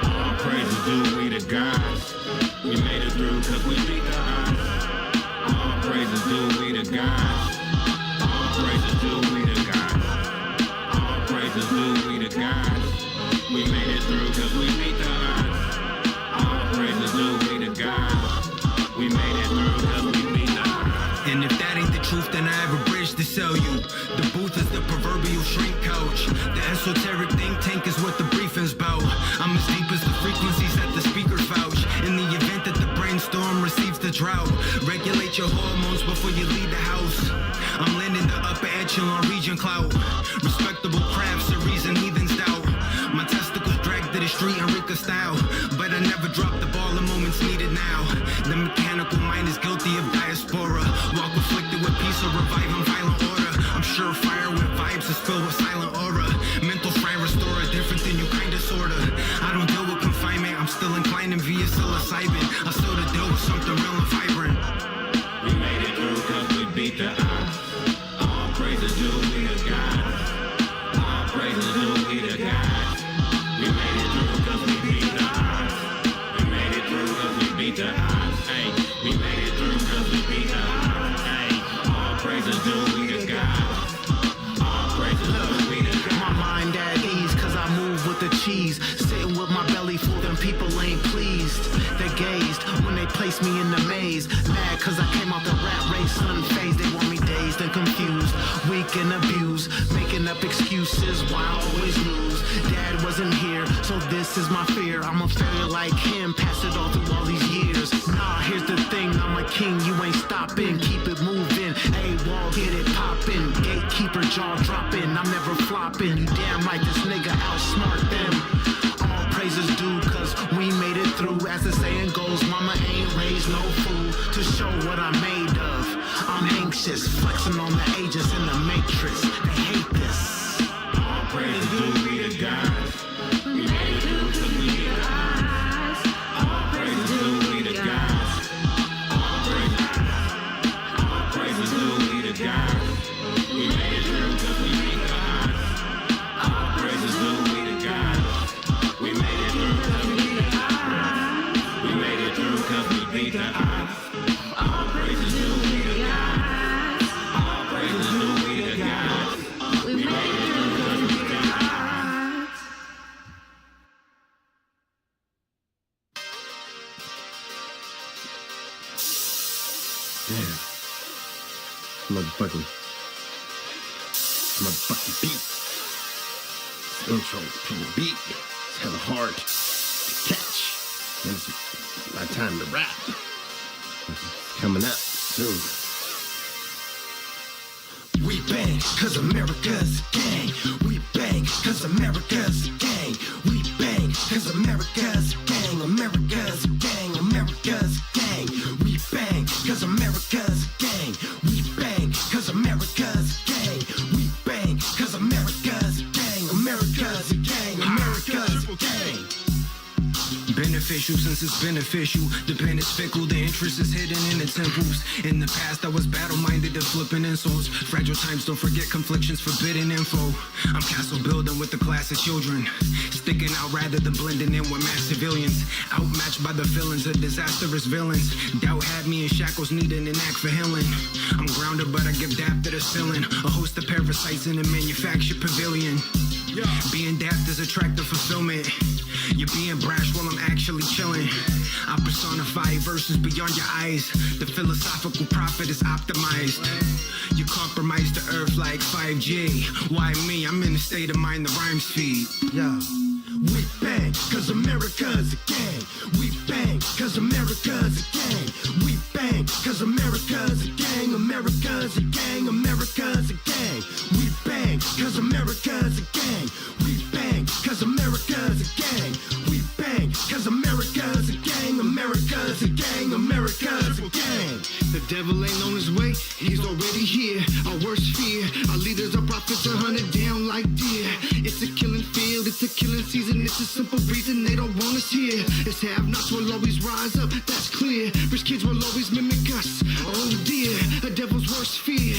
All praise due we the gods. We made it through cause we beat the odds. All praises due we the gods. All praises due we the gods. All praises due we the gods. We made it through cause we beat the odds. All praises due we the gods. We made it through cause we beat the odds. And if that ain't the truth, then I have a bridge to sell you. The booth is the proverbial shrink couch. The esoteric think tank is what the briefing's about. I'm as deep as the frequencies that the speakers vouch. In the event that the brainstorm receives the drought, regulate your hormones before you leave the house. I'm landing the upper echelon region clout. Respectable crafts, a reason heathens doubt. My testicles dragged to the street in Rika style, but I never drop the ball in moments needed now. The mechanical mind is guilty of diaspora. Walk afflicted with peace or reviving violent order. I'm sure fire with vibes is filled with silent aura. Mental fry restorer, different than you kinda sorta. I don't deal with confinement, I'm still inclined and via psilocybin. I still to deal with something real and vibrant. We made it through cause we beat the odds. All praises due we the gods. All praises due we the gods. We made it through cause we beat the odds. We made it through cause we beat the odds. Hey, we made it through cause we beat the odds. Hey, all praises due we the gods. All praises due we the gods. My mind at ease cause I move with the cheese. Sitting with my belly full and people ain't pleased. They gazed when they placed me in the maze. Mad cause I came out the rat race unfazed. They want me dazed and confused, weak and abused, making up excuses why I always lose. Dad wasn't here, so this is my fear. I'm a failure like him, pass it all through all these years. Nah, here's the thing, I'm a king, you ain't stopping. Keep it moving, A-wall, get it poppin'. Gatekeeper jaw dropping. I'm never flopping. You damn right this nigga outsmart them. All praises due, cause we made it through. As the saying goes, mama ain't raised no fool to show what I'm made of. I'm anxious, flexing on the ages in the matrix. They hate this. All praises due be to God. We made it through cause we be the odds. All praises due be to God. All praises due be to God. We made it through cause we be the odds. All praises due be to God. We made it through cause we be the odds. We made it through cause we beat the odds. All praises due be to God. All praises due be to God. We made it through cause we beat the odds. Damn. Motherfucking beat. Intro to the beat. It's hella hard to catch. And it's my time to rap. It's coming up soon. We bang, cause America's gang. We bang, cause America's gang. We bang, cause America's gang. America's gang, America's gang. We bang, cause America's gang. We bang, cause America's gang. We bang, cause America's gang. America's gang, America's gang. Beneficial since it's beneficial. The pen is fickle, the interest is hidden in the temples. In the past I was battle-minded and flipping insults. Fragile times, don't forget conflictions, forbidden info. I'm castle building with the class of children, sticking out rather than blending in with mass civilians. Outmatched by the villains of disastrous villains. Doubt had me in shackles, needing an act for healing. I'm grounded but I give dap to this feeling. A host of parasites in a manufactured pavilion. Being daft is attractive fulfillment. You're being brash while I'm actually chilling. I personify verses beyond your eyes. The philosophical prophet is optimized. You compromise the earth like 5G. Why me? I'm in a state of mind the rhymes feed. We bang, cause America's a gang. We bang, cause America's a gang. We bang, cause America's a gang. America's a gang, America's a gang. We bang, cause America's a gang. We bang, cause America's a gang. We bang, cause America's a gang. America's a gang, America's a gang. The devil ain't on his way, he's already here. Our worst fear, our leaders are prophets are hunted down like deer. It's a killing field, it's a killing season. It's a simple reason they don't want us here. It's have-nots will always rise up, that's clear. Rich kids will always mimic us. Oh dear, a devil's worst fear.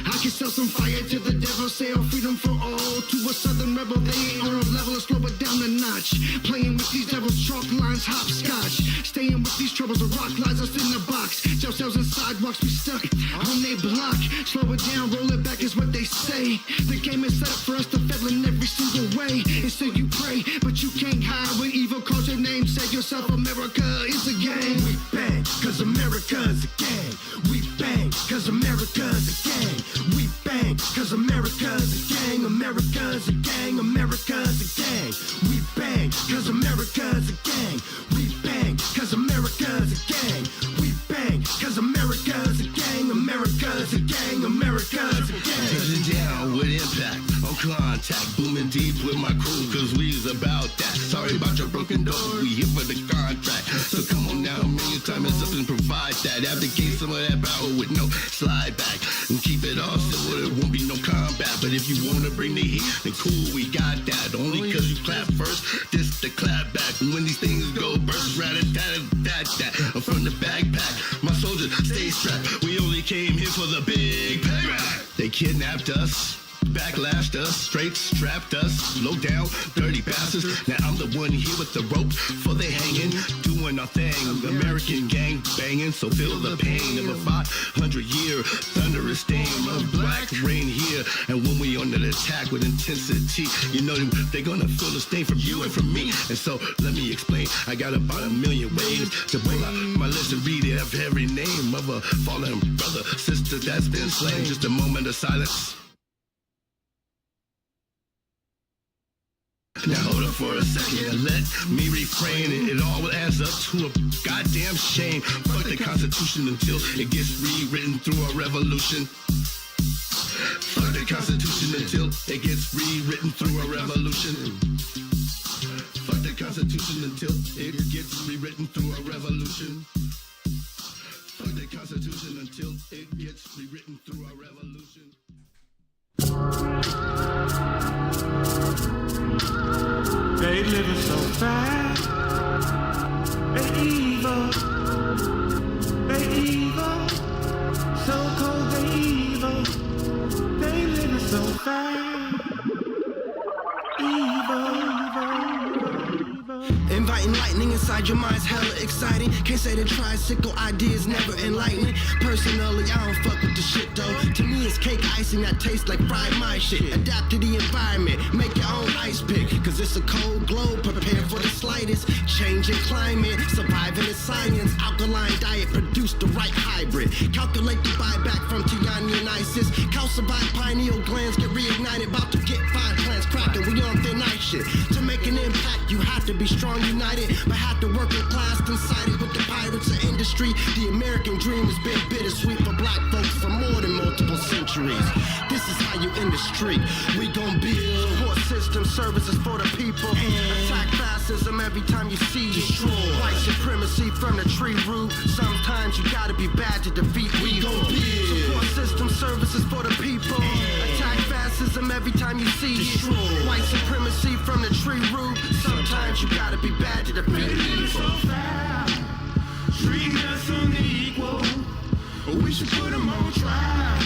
I can sell some fire to the devil, say our freedom for all. To a southern rebel, they ain't on a level, slow it down a notch. Playing with these devils, chalk lines, hopscotch. Staying with these troubles, the rock lies us in the box. Jail cells and sidewalks, we stuck on their block. Slow it down, roll it back is what they say. The game is set up for us to fail in every single way. And so you pray, but you can't hide when evil calls your name. Say yourself, America is a gang. We bang, cause America's a gang. We bang, cause America's a gang. We bang, cause America's a gang. America's a gang, America's a gang. We bang, cause America's a gang. We bang, cause America's a gang. We bang, cause America's a gang. America's a gang, America's a gang. Touch it down with impact, on contact, booming deep with my crew, cause we's about that. Sorry about your broken door, we here for the contract. So come on now, man, your time is up and provide that. Abdicate some of that power with no slide back. And keep it all simple, it won't be no combat. But if you wanna bring the heat, then cool, we got that. Only cause you clap first, this the clap back. And when these things go burst, rat-a-tat-a-tat-tat. From the backpack, my soldiers stay strapped. We only came here for the big payback. They kidnapped us, backlashed us, straight strapped us, low down, dirty bastards. Now I'm the one here with the rope for they hanging, doing our thing. American gang banging, so feel the pain of a 500-year thunderous stain of black rain here. And when we on the attack with intensity, you know they're gonna feel the stain from you and from me. And so let me explain, I got about 1 million ways to pull out my list and read every name of a fallen brother, sister that's been slain. Just a moment of silence. Now hold up for a second and let me refrain. It all adds up to a goddamn shame. Fuck the Constitution until it gets rewritten through a revolution. Fuck the the Constitution until it gets rewritten through a revolution. Fuck the Constitution until it gets rewritten through a revolution. Fuck the Constitution until it gets rewritten through a revolution. They living so fast. They evil. They evil. So cold, they evil. They living so fast. Inviting lightning inside your mind's hella exciting. Can't say the tricycle ideas never enlightening. Personally, I don't fuck with the shit though. To me, it's cake icing that tastes like fried my shit. Adapt to the environment, make your own ice pick. Cause it's a cold globe, prepare for the slightest change in climate. Surviving in science, alkaline diet produce the right hybrid. Calculate the buyback from Tiani and ISIS. Calcified pineal glands get reignited. About to get 5 plants cracking, we on thin ice shit. To make an impact, you have to be strong, united, but have to work in class coincided with the pirates of industry. The American dream has been bittersweet for black folks for more than multiple centuries. This is how you end the street. We gon' build support system services for the people. Attack fascism every time you see destroy. White supremacy from the tree root. Sometimes you gotta be bad to defeat evil. We gon' build support system services for the people. Attack fascism every time you see destroy. White supremacy from the tree root. Sometimes you gotta be bad to defeat evil. Treat us unequal. We should put them on trial.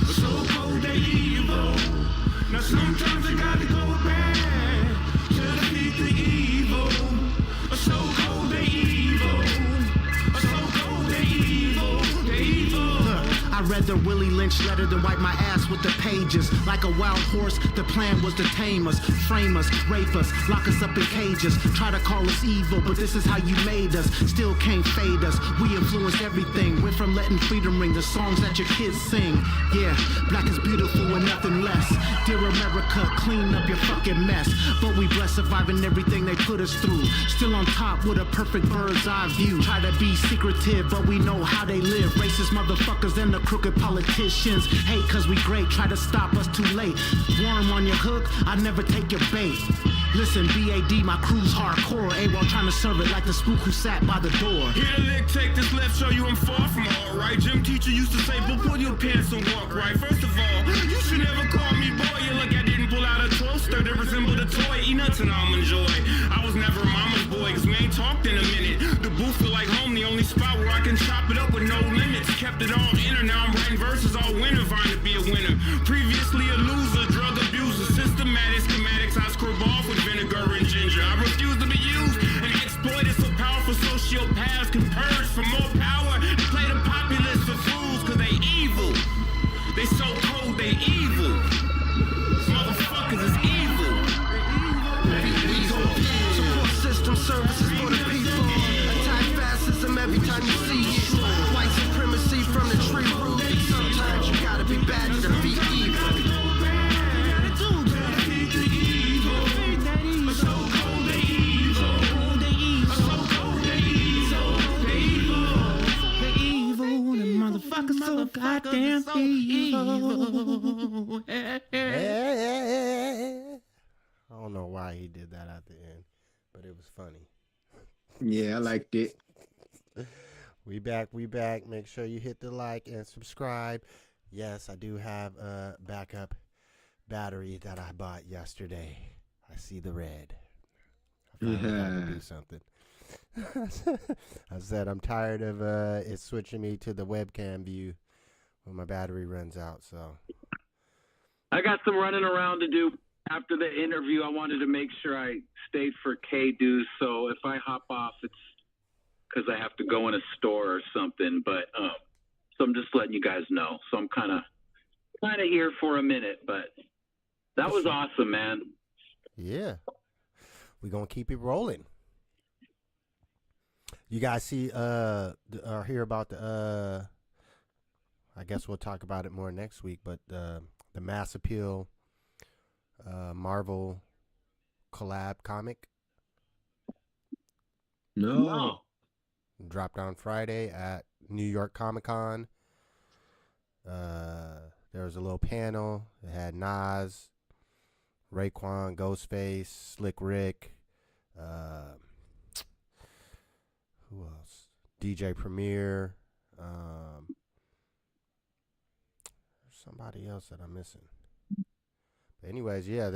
So cold, they evil. Now sometimes I gotta go back to defeat the evil. So cold, they evil. So cold, they evil. They evil. I read the Willie Lynch letter, then wiped my ass with the pages. Like a wild horse, the plan was to tame us, frame us, rape us, lock us up in cages. Try to call us evil, but this is how you made us. Still can't fade us. We influenced everything. Went from letting freedom ring the songs that your kids sing. Yeah, black is beautiful and nothing less. Dear America, clean up your fucking mess. But we blessed surviving everything they put us through. Still on top with a perfect bird's eye view. Try to be secretive, but we know how they live. Racist motherfuckers and the crooked politicians hate cause we great, try to stop us too late. Worm on your hook, I never take your bait. Listen, BAD, my crew's hardcore. AWOL trying to serve it like the spook who sat by the door. Hit a lick, take this left, show you I'm far from alright. Gym teacher used to say, but pull your pants and walk right. First of all, you should never call me boy. You look, I didn't pull out a toaster that resembled a toy. Eat nuts and almond joy. I was never mama's boy, cause we ain't talked in a minute. The booth feel like home, the only spot where I can chop it up with no limits. Kept it all inner, now I'm writing verses all winter, vying to be a winner. Previously a loser, drug abuser, systematic schematics. I scrub off with vinegar and ginger. I refuse to be used and exploited so powerful sociopaths can purge for more power and play the populace for fools cause they evil. They so cold, they evil. Motherfuckers is evil. Support system services for the people. Attack fascism every time you see it. White supremacy from the tree root. Sometimes you gotta be bad to defeat evil. Motherfuckers so goddamn evil. I don't know why he did that at the end, but it was funny. Yeah, I liked it. We back. Make sure you hit the like and subscribe. Yes, I do have a backup battery that I bought yesterday. I see the red. I finally got to do something. I said I'm tired of it switching me to the webcam view when my battery runs out. So I got some running around to do after the interview. I wanted to make sure I stayed for K-Dues. So if I hop off, it's because I have to go in a store or something. But so I'm just letting you guys know. So I'm kind of here for a minute. But that was awesome, man. Yeah, we're gonna keep it rolling. You guys see or hear about the I guess we'll talk about it more next week, but the Mass Appeal Marvel collab comic? No. Dropped on Friday at New York Comic Con. There was a little panel. It had Nas, Raekwon, Ghostface, Slick Rick, who else? DJ Premier. Somebody else that I'm missing. But anyways, yeah,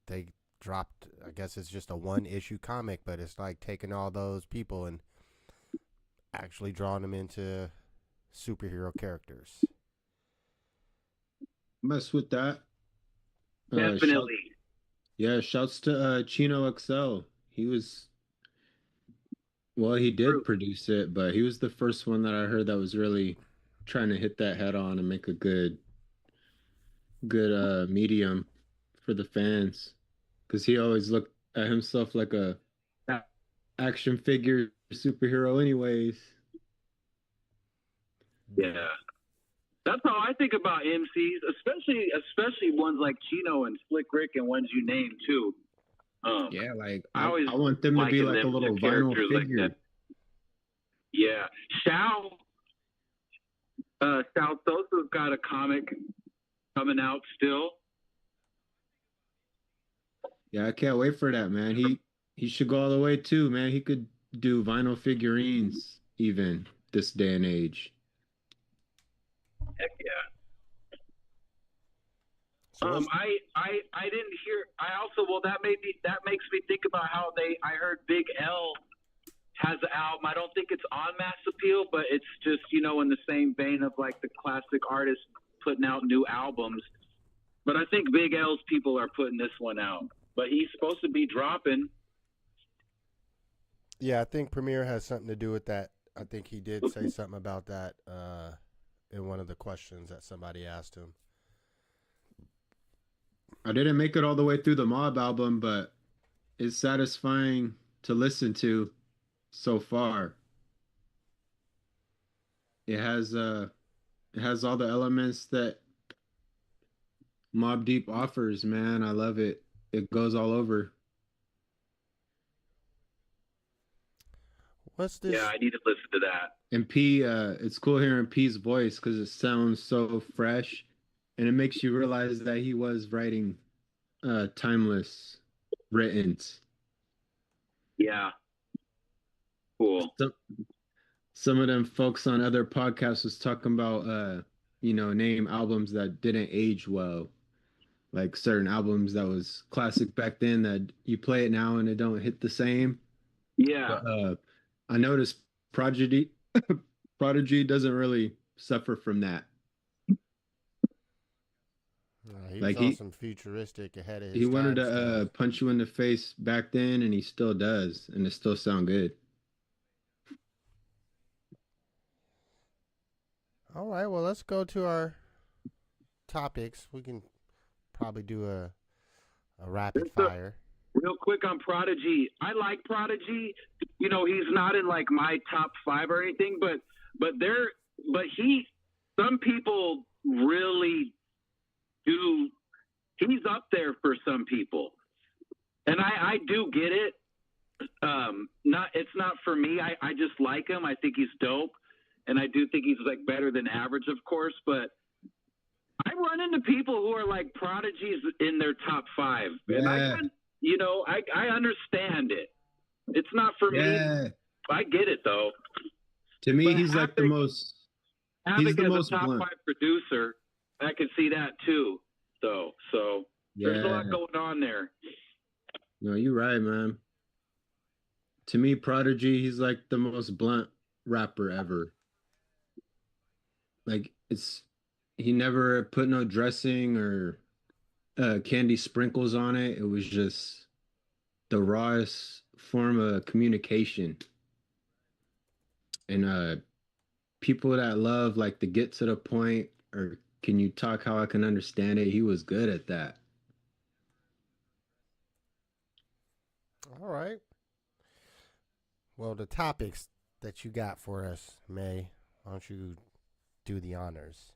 they dropped. I guess it's just a one-issue comic, but it's like taking all those people and actually drawing them into superhero characters. Mess with that. Definitely. Shouts to Chino XL. He was, well, he did produce it, but he was the first one that I heard that was really trying to hit that head on and make a good medium for the fans, because he always looked at himself like a action figure superhero anyways. Yeah. That's how I think about MCs, especially ones like Chino and Slick Rick and ones you named too. Yeah, like I want them to be like a little vinyl figure. Like yeah. Sal Sosa's got a comic coming out still. Yeah, I can't wait for that, man. He should go all the way too, man. He could do vinyl figurines even this day and age. Heck yeah. So I didn't hear. I also that makes me think about how I heard Big L has an album. I don't think it's on Mass Appeal, but it's just in the same vein of like the classic artists putting out new albums. But I think Big L's people are putting this one out. But he's supposed to be dropping. Yeah, I think Premier has something to do with that. I think he did say something about that in one of the questions that somebody asked him. I didn't make it all the way through the Mob album, but it's satisfying to listen to so far. It has all the elements that Mobb Deep offers, man. I love it. It goes all over. What's this? Yeah, I need to listen to that. And P, it's cool hearing P's voice because it sounds so fresh, and it makes you realize that he was writing timeless writtens. Yeah. Cool. Some of them folks on other podcasts was talking about name albums that didn't age well. Like certain albums that was classic back then that you play it now and it don't hit the same. Yeah. But, I noticed Prodigy doesn't really suffer from that. He was on some futuristic ahead of his He wanted time to stuff. punch you in the face back then, and he still does, and it still sound good. All right, well, let's go to our topics. We can probably do a rapid fire. Real quick on Prodigy. I like Prodigy. He's not in like my top 5 or anything, but some people really do. He's up there for some people. And I do get it. It's not for me. I just like him. I think he's dope. And I do think he's like better than average, of course, but I run into people who are like Prodigy's in their top 5. And I understand it. It's not for me. I get it though. To me, he's like the most. He's the most as a top blunt. 5 producer, I can see that too. So there's a lot going on there. No, you're right, man. To me, Prodigy, he's like the most blunt rapper ever. Like he never put no dressing or candy sprinkles on it. It was just the rawest form of communication. And people that love like to get to the point, or can you talk how I can understand it? He was good at that. All right. Well, the topics that you got for us, May, why don't you do the honors?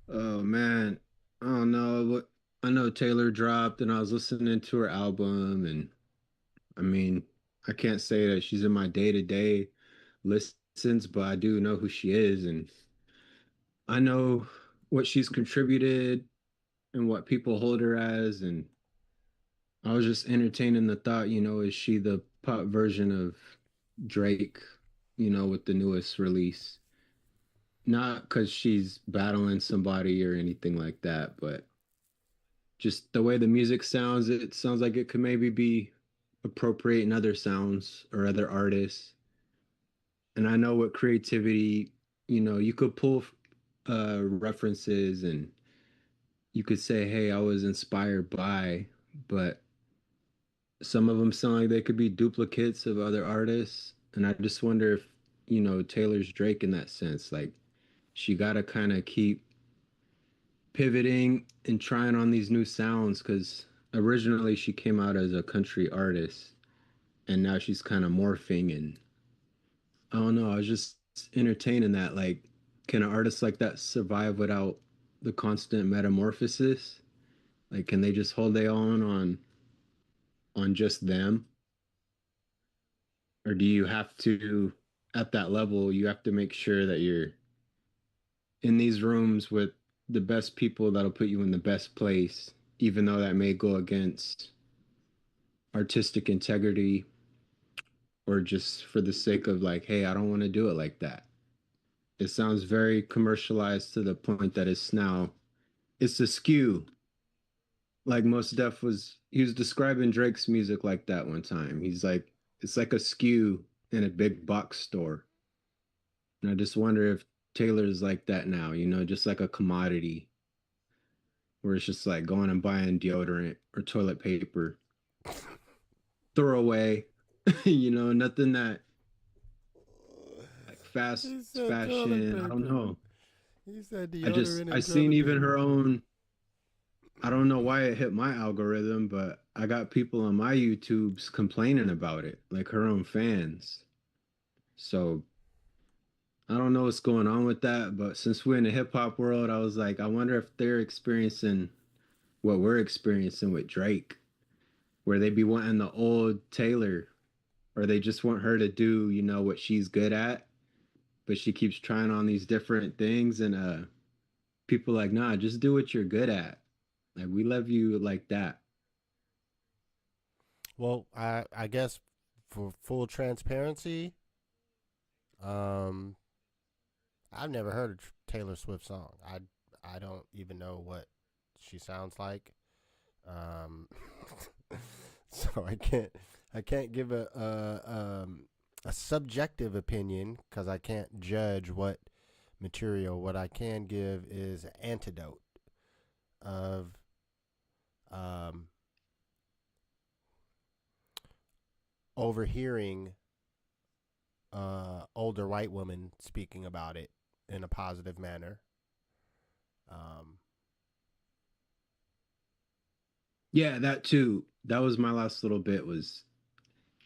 Oh man, I don't know. I know Taylor dropped, and I was listening to her album, and I mean, I can't say that she's in my day-to-day listens, but I do know who she is, and I know what she's contributed and what people hold her as, and I was just entertaining the thought, is she the pop version of Drake, with the newest release? Not because she's battling somebody or anything like that, but just the way the music sounds, it sounds like it could maybe be appropriating other sounds or other artists. And I know with creativity, you could pull references and you could say, hey, I was inspired by, but some of them sound like they could be duplicates of other artists. And I just wonder if, Taylor's Drake in that sense. Like, she got to kind of keep pivoting and trying on these new sounds because originally she came out as a country artist and now she's kind of morphing. And I don't know, I was just entertaining that. Like, can an artist like that survive without the constant metamorphosis? Like, can they just hold their own on just them? Or do you have to, at that level, you have to make sure that you're in these rooms with the best people that'll put you in the best place, even though that may go against artistic integrity or just for the sake of like, hey, I don't want to do it like that. It sounds very commercialized to the point that it's askew. Like he was describing Drake's music like that one time. He's like, it's like a skew in a big box store. And I just wonder if Taylor's like that now, just like a commodity where it's just like going and buying deodorant or toilet paper, throwaway, nothing that like fast fashion. I don't know. He said deodorant. I seen even her own. I don't know why it hit my algorithm, but I got people on my YouTubes complaining about it, like her own fans. So I don't know what's going on with that, but since we're in the hip hop world, I was like, I wonder if they're experiencing what we're experiencing with Drake, where they be wanting the old Taylor, or they just want her to do, what she's good at, but she keeps trying on these different things, and people like, nah, just do what you're good at. Like, we love you like that. Well, I guess for full transparency, I've never heard a Taylor Swift song. I don't even know what she sounds like. So I can't give a subjective opinion because I can't judge what material. What I can give is an antidote of overhearing older white women speaking about it in a positive manner. Yeah, that too. That was my last little bit was,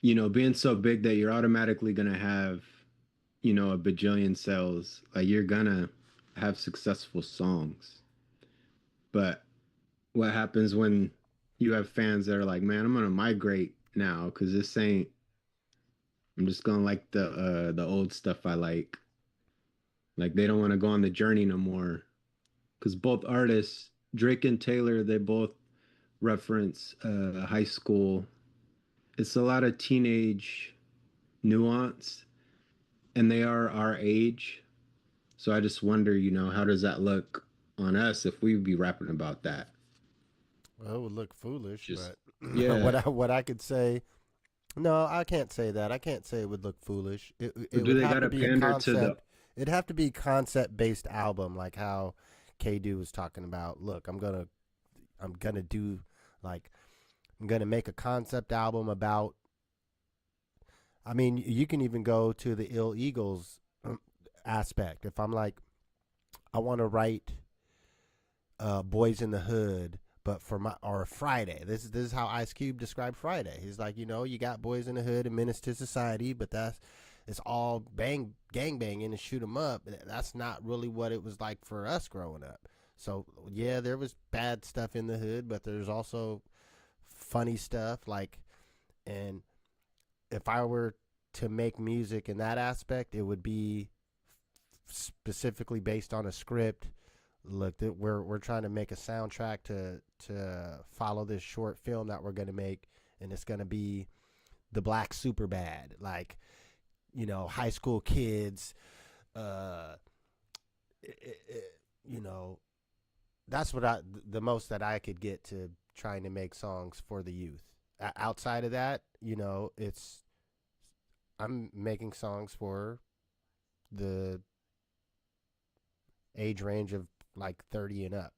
being so big that you're automatically going to have, a bajillion sales. Like, you're going to have successful songs. But what happens when you have fans that are like, man, I'm going to migrate now because I'm just going to like the old stuff I like. Like, they don't want to go on the journey no more. Because both artists, Drake and Taylor, they both reference high school. It's a lot of teenage nuance, and they are our age. So I just wonder, how does that look on us if we would be rapping about that? Well, it would look foolish, but yeah. what I could say, no, I can't say that. I can't say it would look foolish. It would have to be a concept. It'd have to be concept-based album, like how K-Do was talking about. Look, I'm gonna do like I'm gonna make a concept album about. I mean, you can even go to the Ill Eagles aspect. If I'm like, I want to write Boys in the Hood, but or Friday. This is how Ice Cube described Friday. He's like, you got Boys in the Hood and Menace to Society, but it's all gang banging and shoot 'em up. That's not really what it was like for us growing up. So yeah, there was bad stuff in the hood, but there's also funny stuff. And if I were to make music in that aspect, it would be specifically based on a script look, we're trying to make a soundtrack to follow this short film that we're gonna make, and it's gonna be the Black Superbad, like, you know, high school kids, you know, that's what the most that I could get to trying to make songs for the youth. Outside of that, you know, I'm making songs for the age range of like 30 and up.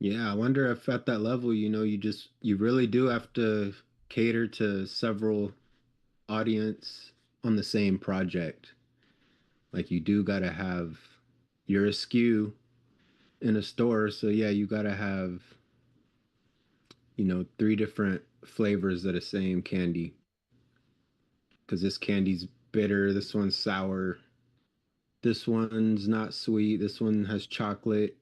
Yeah, I wonder if at that level, you know, you really do have to cater to several audience on the same project. Like you do gotta have you're a SKU in a store, so yeah, you gotta have, you know, 3 different flavors of the same candy. Because this candy's bitter, this one's sour, this one's not sweet, this one has chocolate.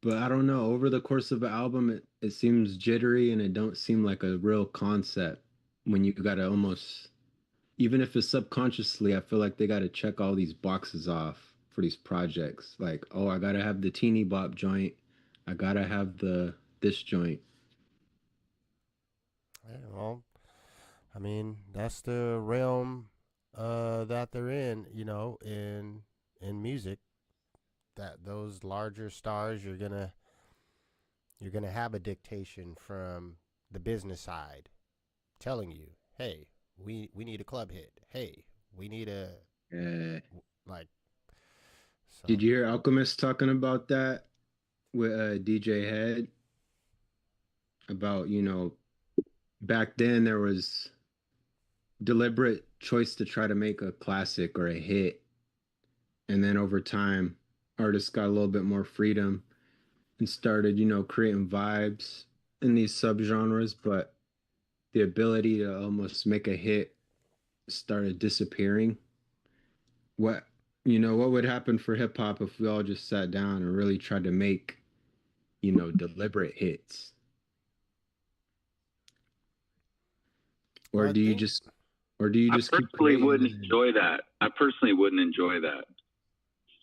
But I don't know, over the course of an album, it seems jittery and it don't seem like a real concept when you gotta almost, even if it's subconsciously, I feel like they gotta check all these boxes off for these projects. Like, oh, I gotta have the teeny bop joint. I gotta have this joint. Yeah, well, I mean, that's the realm that they're in, you know, in music. That those larger stars, you're gonna have a dictation from the business side, telling you, hey, we need a club hit. Hey, we need a like. So. Did you hear Alchemist talking about that with DJ Head? About, you know, back then there was deliberate choice to try to make a classic or a hit, and then over time artists got a little bit more freedom and started, you know, creating vibes in these subgenres, but the ability to almost make a hit started disappearing. What, you know, what would happen for hip hop if we all just sat down and really tried to make, you know, deliberate hits? Or do you just keep personally wouldn't creating? enjoy that. I personally wouldn't enjoy that.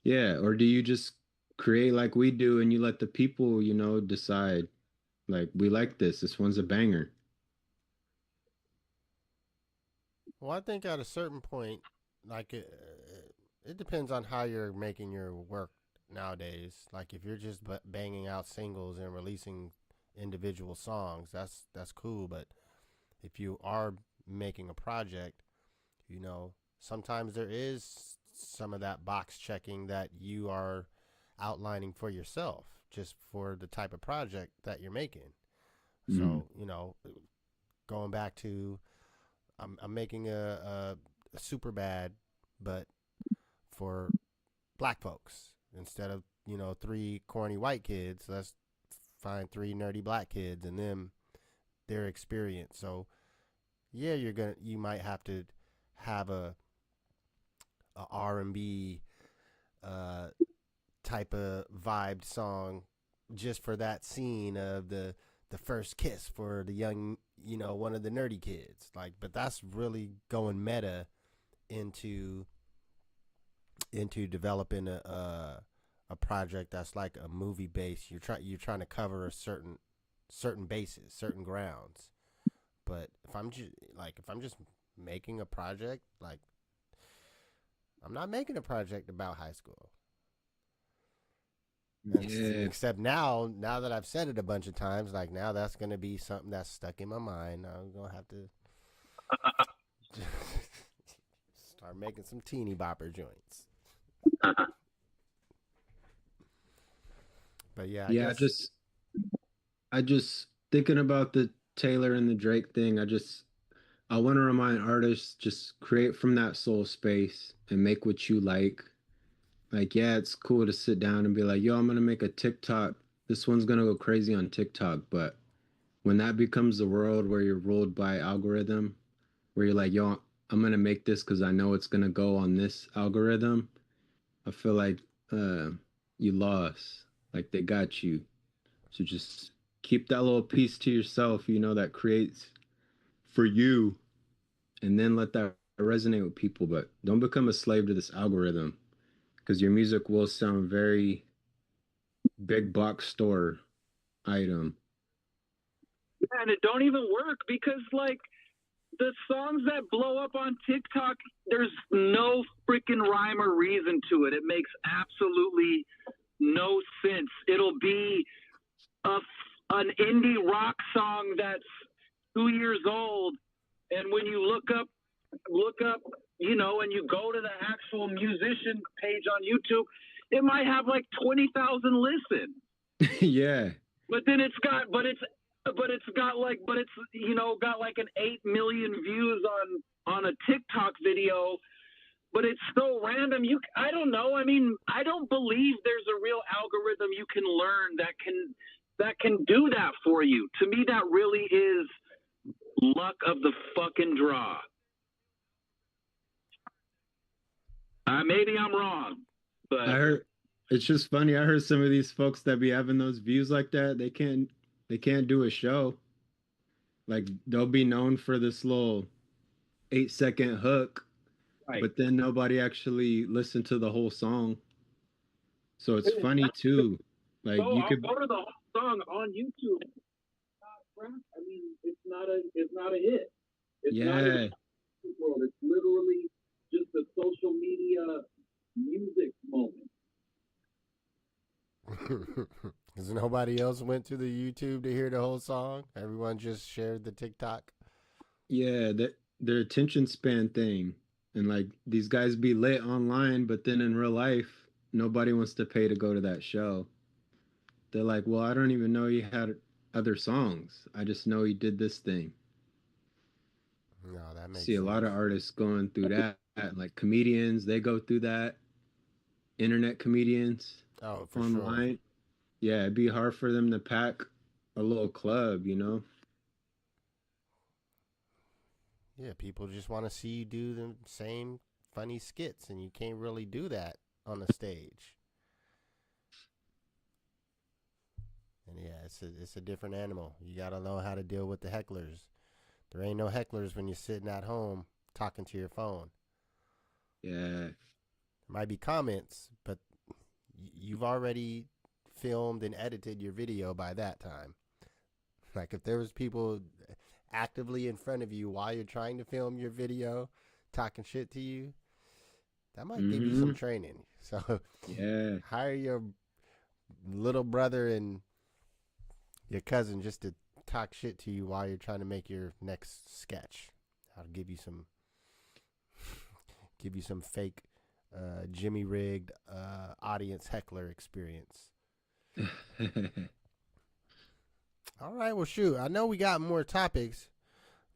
Yeah, or do you just create like we do and you let the people, you know, decide, like, we like this one's a banger? Well, I think at a certain point, like it depends on how you're making your work nowadays. Like if you're just banging out singles and releasing individual songs, that's cool. But if you are making a project, you know, sometimes there is some of that box checking that you are outlining for yourself, just for the type of project that you're making. Mm-hmm. So, you know, going back to, I'm making a super bad, but for black folks. Instead of, you know, 3 corny white kids, let's find 3 nerdy black kids and their experience. So yeah, you might have to have a R&B type of vibed song just for that scene of the first kiss for the young, you know, one of the nerdy kids. Like, but that's really going meta into developing a project that's like a movie base. You're trying to cover a certain bases, certain grounds. But if I'm just making a project, like, I'm not making a project about high school. Yeah. Except now that I've said it a bunch of times, like, now that's going to be something that's stuck in my mind. I'm going to have to start making some teeny bopper joints. But yeah, I just thinking about the Taylor and the Drake thing. I want to remind artists, just create from that soul space and make what you like. Like, yeah, it's cool to sit down and be like, yo, I'm going to make a TikTok. This one's going to go crazy on TikTok. But when that becomes the world where you're ruled by algorithm, where you're like, yo, I'm going to make this because I know it's going to go on this algorithm, I feel like you lost. Like, they got you. So just keep that little piece to yourself, you know, that creates for you, and then let that resonate with people. But don't become a slave to this algorithm, because your music will sound very big box store item. Yeah, and it don't even work because like the songs that blow up on TikTok, there's no freaking rhyme or reason to it. It makes absolutely no sense. It'll be an indie rock song that's 2 years old, and when you look up, you know, and you go to the actual musician page on YouTube, it might have like 20,000 listens. Yeah. But then it's got you know, got like an 8 million views on a TikTok video, but it's so random. I don't know. I mean, I don't believe there's a real algorithm you can learn that can do that for you. To me, that really is luck of the fucking draw. Maybe I'm wrong, but I heard it's just funny. I heard some of these folks that be having those views like that, they can't do a show. Like they'll be known for this little 8-second hook, right. but then nobody actually listened to the whole song. So it's funny too. Like so you I'll could go to the whole song on YouTube. I mean, it's not a hit. It's not a hit. It's literally just a social media music moment. Because nobody else went to the YouTube to hear the whole song. Everyone just shared the TikTok. Yeah, their attention span thing. And like these guys be lit online, but then in real life, nobody wants to pay to go to that show. They're like, well, I don't even know he had other songs. I just know he did this thing. No, that makes See sense. a lot of artists going through that. Like comedians, they go through that. Internet comedians online. Sure. Yeah, it'd be hard for them to pack a little club, you know? Yeah, people just want to see you do the same funny skits, and you can't really do that on the stage. And yeah, it's a different animal. You got to know how to deal with the hecklers. There ain't no hecklers when you're sitting at home talking to your phone. Yeah. There might be comments, but you've already filmed and edited your video by that time. Like if there was people actively in front of you while you're trying to film your video talking shit to you, that might give you some training. So yeah, hire your little brother and your cousin just to talk shit to you while you're trying to make your next sketch. I'll give you some fake Jimmy rigged audience heckler experience. All right, well shoot, I know we got more topics,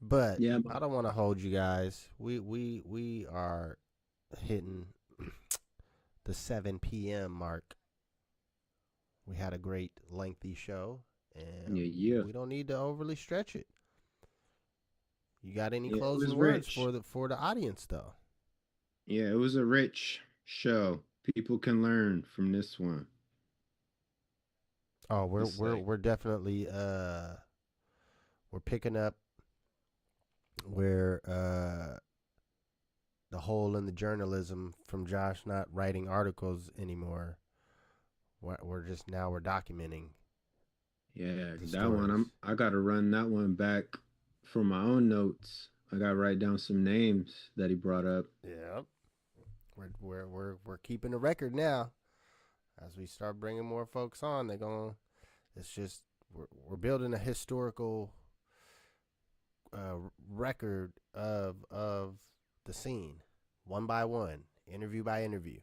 but yeah, I don't want to hold you guys. We are hitting the 7 p.m. mark. We had a great lengthy show, and we don't need to overly stretch it. You got any closing words for the audience though? Yeah, it was a rich show. People can learn from this one. Oh, we're definitely we're picking up where the hole in the journalism from Josh not writing articles anymore. We're documenting. Yeah, that one I got to run that one back for my own notes. I got to write down some names that he brought up. Yeah. We're keeping a record now. As we start bringing more folks on, it's just we're building a historical record of the scene, one by one, interview by interview.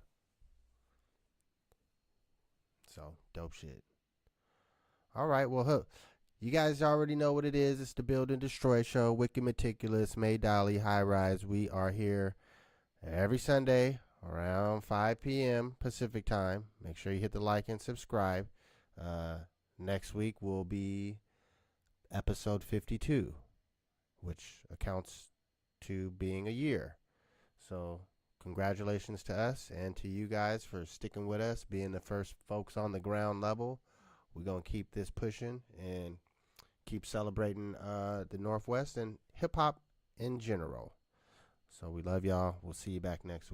So dope shit. All right, well, you guys already know what it is. It's the Build and Destroy Show. Wicked Meticulous, May Dolly, High Rise. We are here every Sunday around 5 p.m. Pacific time. Make sure you hit the like and subscribe. Next week will be episode 52, which accounts to being a year. So congratulations to us and to you guys for sticking with us, being the first folks on the ground level. We're going to keep this pushing and keep celebrating the Northwest and hip-hop in general. So we love y'all. We'll see you back next week.